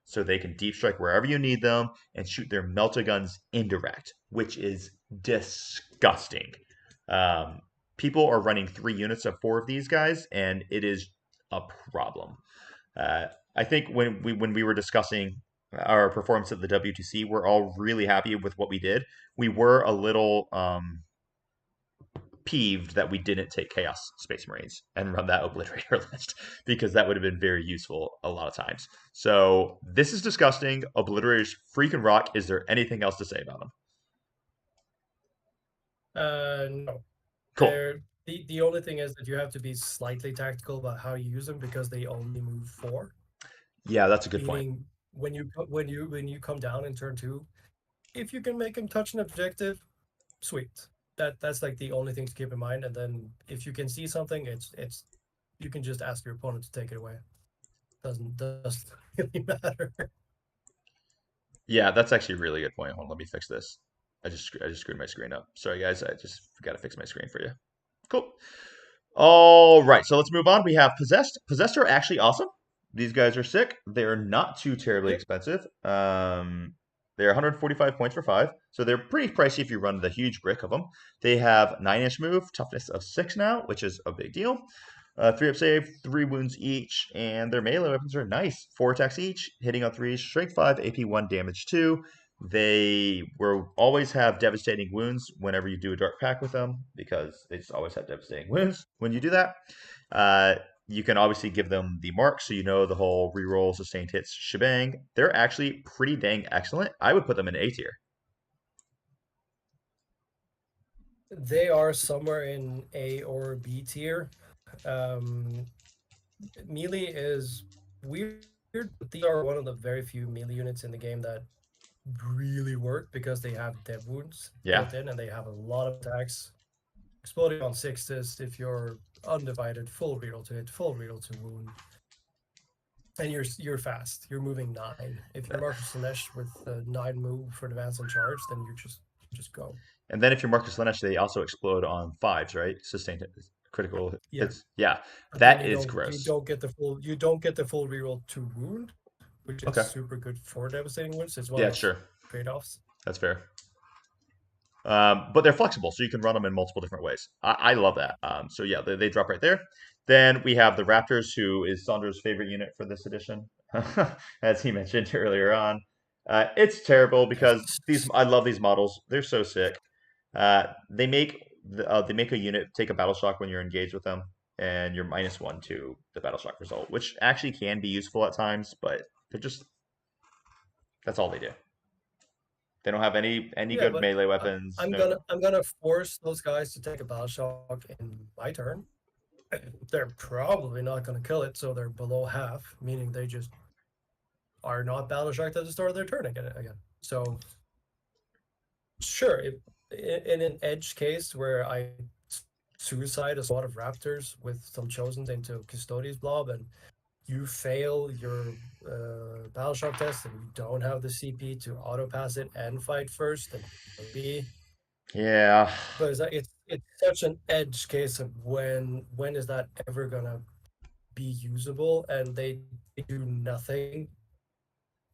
so they can deep strike wherever you need them and shoot their melta guns indirect, which is disgusting. Um, People are running 3 units of 4 of these guys, and it is a problem. Uh, I think when we were discussing our performance at the WTC, we're all really happy with what we did. We were a little peeved that we didn't take Chaos Space Marines and run that Obliterator list, because that would have been very useful a lot of times. So this is disgusting. Obliterators freaking rock. Is there anything else to say about them? No. Cool. The only thing is that you have to be slightly tactical about how you use them because they only move 4. Yeah, that's a good point. Meaning when you come down in turn 2, if you can make them touch an objective, sweet. That's like the only thing to keep in mind. And then if you can see something, it's you can just ask your opponent to take it away. Doesn't really matter. Yeah, that's actually a really good point. Hold on, let me fix this. I just screwed my screen up. Sorry guys, I just got to fix my screen for you. Cool. All right, so let's move on. We have Possessed. Possessed are actually awesome. These guys are sick. They're not too terribly Yep. expensive. They're 145 points for 5, so they're pretty pricey if you run the huge brick of them. They have 9-inch move, toughness of 6 now, which is a big deal. 3-up save, 3 wounds each, and their melee weapons are nice. 4 attacks each, hitting on 3s, strength 5, AP1, damage 2. They will always have devastating wounds whenever you do a dark pack with them, because they just always have devastating wounds when you do that. Uh, you can obviously give them the mark, so you know the whole reroll, sustained hits shebang. They're actually pretty dang excellent. I would put them in A tier. They are somewhere in A or B tier. Um, Melee is weird, but these are one of the very few melee units in the game that really work because they have dev wounds Yeah. built in and they have a lot of attacks. Exploding on 6s if you're undivided, full reroll to hit, full reroll to wound. And you're fast. You're moving 9. If you're Marcus Lanesh with 9 move for advance and charge, then you just go. And then if you're Marcus Lenesh, they also explode on 5s, right? Sustained critical Yeah. hits. Yeah, But then that you is don't you gross. don't get the full reroll to wound, which is Okay. super good for devastating wounds as well Yeah, as sure. trade-offs. That's fair. But they're flexible, so you can run them in multiple different ways. I love that. So yeah, they drop right there. Then we have the Raptors, who is Sondre's favorite unit for this edition, as he mentioned earlier on. It's terrible because these Yes. I love these models. They're so sick. They make a unit take a battle shock when you're engaged with them, and you're -1 to the battle shock result, which actually can be useful at times, but they're just that's all they do. They don't have any Yeah, good but melee I, weapons. I'm No, gonna I'm gonna force those guys to take a battle shock in my turn. They're probably not gonna kill it, so they're below half, meaning they just are not battle shocked at the start of their turn again. So sure, if in an edge case where I suicide a lot of raptors with some chosens into Custodes blob and you fail your battle shock test and you don't have the CP to auto pass it and fight first, then maybe. yeah, But it's such an edge case of when is that ever gonna be usable? And they do nothing.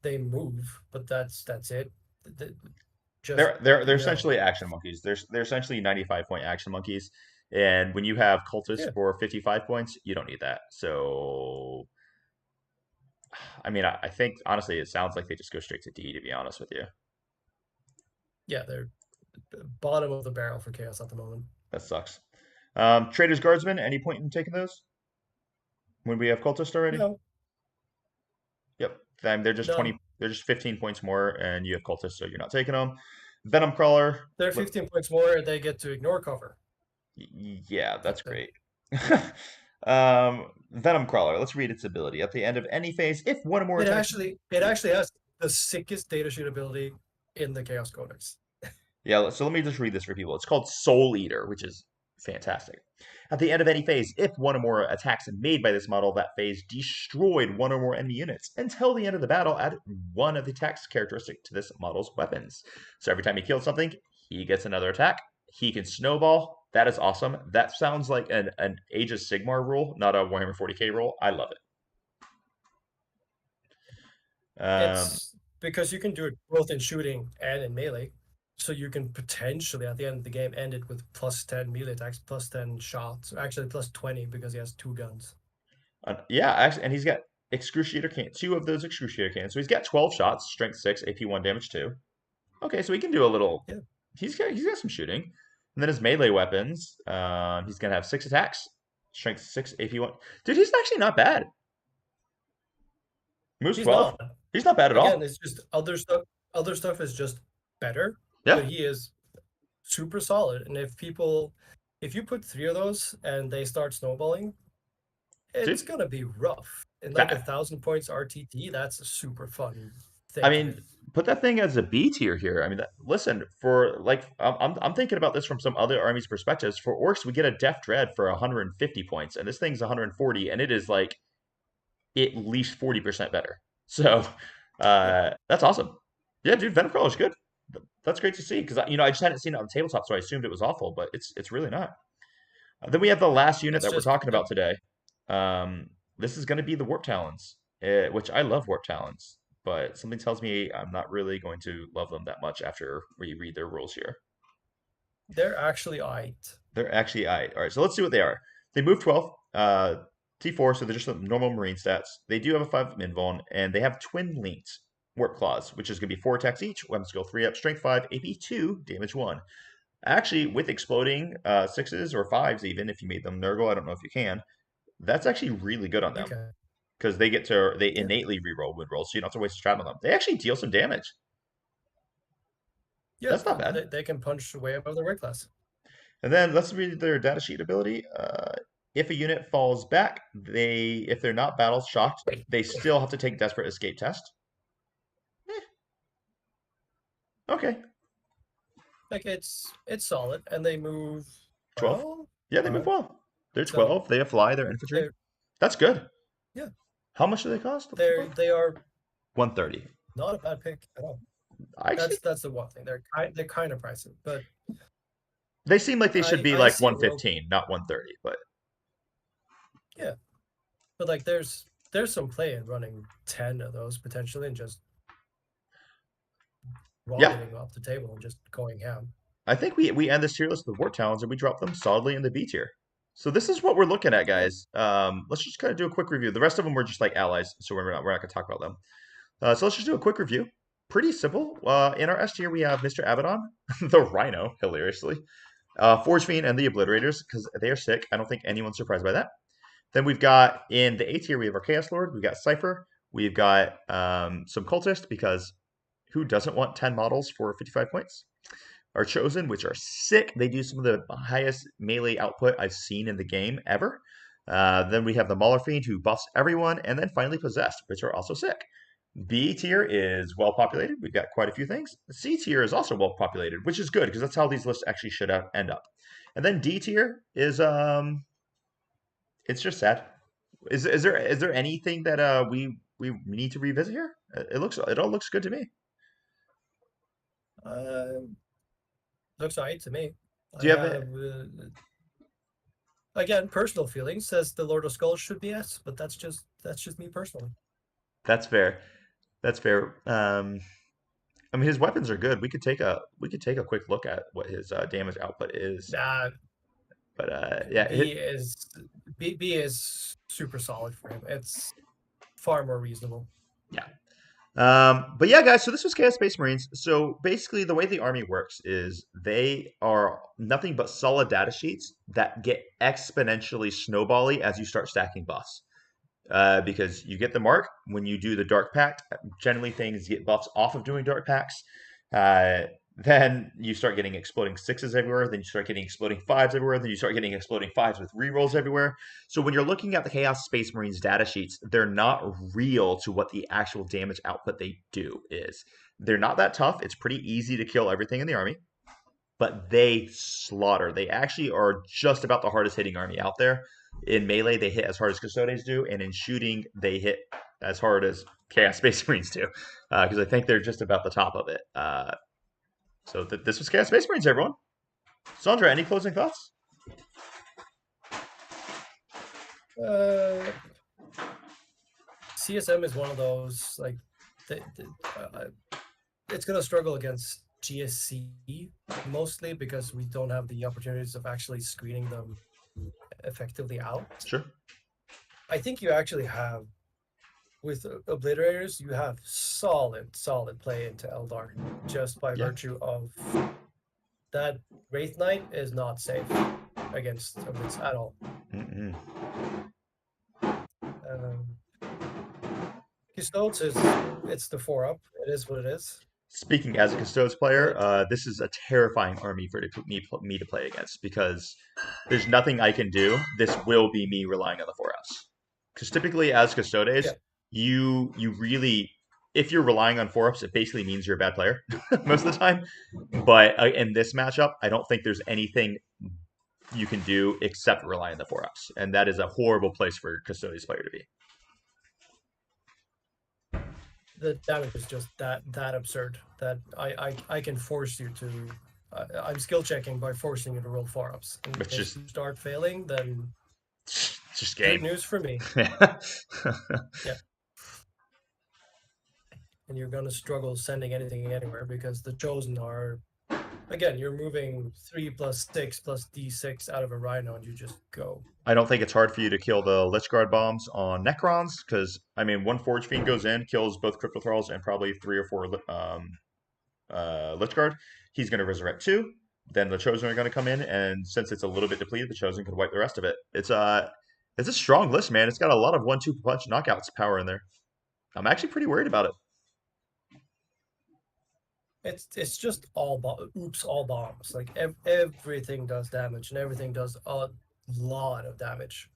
They move, but that's it. Just they're no. essentially action monkeys. They're essentially 95-point action monkeys. And when you have cultists Yeah, for 55 points, you don't need that. So, I mean, I think honestly, it sounds like they just go straight to D. To be honest with you, yeah, they're bottom of the barrel for chaos at the moment. that sucks. Trader's Guardsmen. Any point in taking those when we have cultists already? No, Yep. Then they're just none. 20. They're just 15 points more, and you have cultists, so you're not taking them. Venom Crawler. They're Look, 15 points more, and they get to ignore cover. yeah, that's The great. Venom Crawler. Let's read its ability. At the end of any phase, if one or more attacks. it actually has the sickest data sheet ability in the Chaos Codex. Yeah, so let me just read this for people. It's called Soul Eater, which is fantastic. At the end of any phase, if one or more attacks made by this model that phase destroyed one or more enemy units, until the end of the battle, add one of the attacks characteristic to this model's weapons. So every time he kills something, he gets another attack. He can snowball. That is awesome. That sounds like an Age of Sigmar rule, not a Warhammer 40k rule. I love it. It's because you can do it both in shooting and in melee. So you can potentially, at the end of the game, end it with +10 melee attacks, +10 shots. Actually, +20 because he has 2 guns. Yeah, actually, and he's got Excruciator can two of those Excruciator cannons. So he's got 12 shots, Strength 6, AP 1, Damage 2. Okay, so he can do a little. Yeah. He's got some shooting, and then his melee weapons. He's gonna have 6 attacks, Strength 6, AP 1. Dude, he's actually not bad. Moves He's 12. not. He's not bad at Again, all. it's just other stuff. Other stuff is just better, Yeah, but he is super solid. And if you put 3 of those and they start snowballing, it's dude. gonna be rough. And like That 1,000 points RTT, that's a super fun I thing to do. mean, put that thing as a B tier here. I mean, listen, for like, I'm thinking about this from some other armies' perspectives. For orcs, we get a Death Dread for 150 points, and this thing's 140, and it is like at least 40% better. So, Yeah, that's awesome. Yeah, dude, Venom Crawler's good. That's great to see because I just hadn't seen it on the tabletop, so I assumed it was awful, but it's really not. Then we have the last unit it's that we're just talking about today. This is going to be the Warp Talons, which I love Warp Talons, but something tells me I'm not really going to love them that much after we read their rules here. they're actually aight. They're actually all right. So let's see what they are. They move 12, T4, so they're just normal Marine stats. They do have a 5 invuln, and they have twin linked Warp Claws, which is going to be 4 attacks each. Weapon skill 3 up, Strength 5, AP 2, Damage 1. Actually, with exploding 6s or 5s, even if you made them Nurgle, I don't know if you can. That's actually really good on You them can. because they Yeah. innately reroll wood rolls, so you don't have to waste a strat on them. They actually deal some damage. Yeah, That's not bad. they can punch way above their weight class. And then let's read their data sheet ability. If a unit falls back, if they're not battle shocked, they still have to take desperate escape test. Eh, okay, Like it's solid, and they move 12. well. Yeah, they move well. They're So 12. They have fly. They're infantry. they're That's good. yeah, How much do they cost? they are 130. not a bad pick at all. Actually, That's the one thing. They're kind of pricey, but they seem like they should be I like see a world. 115, not 130. But Yeah, but like there's some play in running 10 of those potentially and just yeah, rocketing off the table and just going ham. I think we end this tier list with War Talons and we drop them solidly in the B tier. So this is what we're looking at, Yeah. guys. Let's just kind of do a quick review. The rest of them were just like allies, so we're not going to talk about them. So let's just do a quick review. Pretty simple. In our S tier, we have Mr. Abaddon, the Rhino, hilariously, Forge Fiend, and the Obliterators, because they are sick. I don't think anyone's surprised by that. Then we've got in the A tier, we have our Chaos Lord, we've got Cypher, we've got some Cultist, because who doesn't want 10 models for 55 points? Our Chosen, which are sick. They do some of the highest melee output I've seen in the game ever. Then we have the Mauler Fiend, who buffs everyone, and then finally Possessed, which are also sick. B tier is well populated. We've got quite a few things. C tier is also well populated, which is good because that's how these lists actually should end up. And then D tier is it's just sad. Is there anything that we need to revisit here? It all looks good to me. Uh, looks alright to me. Do I you have it? have again personal feelings says the Lord of Skulls should be S, but that's just me personally. That's fair. That's fair. I mean, his weapons are good. We could take a quick look at what his damage output is. Nah, But yeah, B is super solid for him. It's far more reasonable. yeah. But yeah, guys. So this was Chaos Space Marines. So basically, the way the army works is they are nothing but solid data sheets that get exponentially snowbally as you start stacking buffs. Because you get the mark when you do the dark pact. Generally, things get buffs off of doing dark pacts. Uh, then you start getting exploding sixes everywhere. Then you start getting exploding fives everywhere. Then you start getting exploding fives with rerolls everywhere. So when you're looking at the Chaos Space Marines data sheets, they're not real to what the actual damage output they do is. They're not that tough. It's pretty easy to kill everything in the army, but they slaughter. They actually are just about the hardest hitting army out there. In melee, they hit as hard as Custodes do, and in shooting, they hit as hard as Chaos Space Marines do, because I think they're just about the top of it. So this was Chaos Space Marines, everyone. Sondre, any closing thoughts? Uh, CSM is one of those like it's gonna struggle against GSC mostly because we don't have the opportunities of actually screening them effectively out. Sure. I think you actually have with Obliterators, you have solid play into Eldar just by Yeah. virtue of that Wraith Knight is not safe against Oblitz at all. Mm-mm. Custodes is it's the 4-up. It is what it is. Speaking as a Custodes player, But this is a terrifying army for me to play against because there's nothing I can do. This will be me relying on the 4Fs. Because typically as Custodes, yeah, you really, if you're relying on 4Fs, it basically means you're a bad player most of the time. But in this matchup, I don't think there's anything you can do except rely on the 4Fs. And that is a horrible place for a Custodes player to be. the damage is just that absurd that I can force you to. I'm skill checking by forcing you to roll 4-ups. And It's if just, you start failing, then just good game. news for me. Yeah. And you're gonna struggle sending anything anywhere because the Chosen are, again, you're moving 3 plus 6 plus D6 out of a Rhino and you just go. I don't think it's hard for you to kill the Lich Guard bombs on Necrons because I mean, one Forge Fiend goes in, kills both Crypto Thralls and probably 3 or 4 Lich Guard. He's going to resurrect 2. Then the Chosen are going to come in, and since it's a little bit depleted, the Chosen could wipe the rest of it. It's a strong list, man. It's got a lot of 1-2 punch knockouts power in there. I'm actually pretty worried about it. It's just all bombs. Like everything does damage and everything does a lot of damage.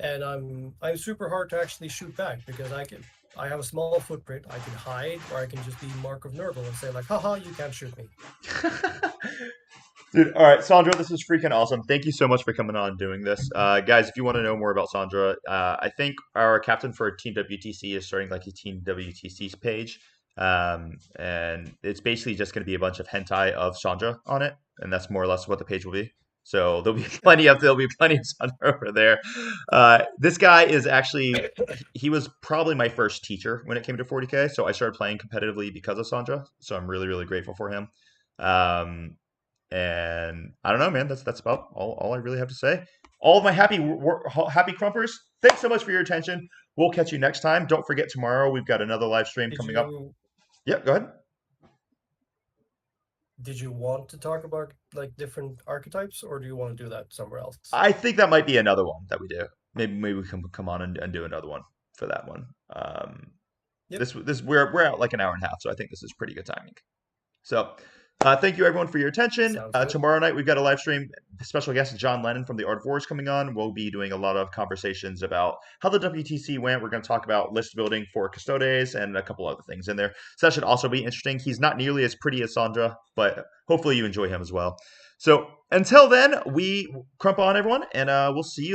And I'm super hard to actually shoot back because I have a small footprint. I can hide or I can just be Mark of Nurgle and say like, haha, you can't shoot me. Dude, all right, Sandra, this is freaking awesome. Thank you so much for coming on and doing this. Guys, if you want to know more about Sandra, I think our captain for Team WTC is starting like a Team WTC page. And it's basically just going to be a bunch of hentai of Sandra on it, and that's more or less what the page will be. So there'll be plenty of Sandra over there. This guy is actually he was probably my first teacher when it came to 40K, so I started playing competitively because of Sandra. So I'm really really grateful for him. Um, And I don't know, man. That's about all I really have to say. All of my happy crumpers. Thanks so much for your attention. We'll catch you next time. Don't forget tomorrow we've got another live stream Did coming up. you Yep, go ahead. did you want to talk about like different archetypes, or do you want to do that somewhere else? I think that might be another one that we do. Maybe we can come on and do another one for that one. Yep, This we're at like an hour and a half, so I think this is pretty good timing. So, thank you everyone for your attention. sounds good. Tomorrow night we've got a live stream. Special guest John Lennon from the Art of War is coming on. We'll be doing a lot of conversations about how the WTC went. We're going to talk about list building for Custodes and a couple other things in there. So that should also be interesting. He's not nearly as pretty as Sandra, but hopefully you enjoy him as well. So until then, we crump on everyone, and we'll see you.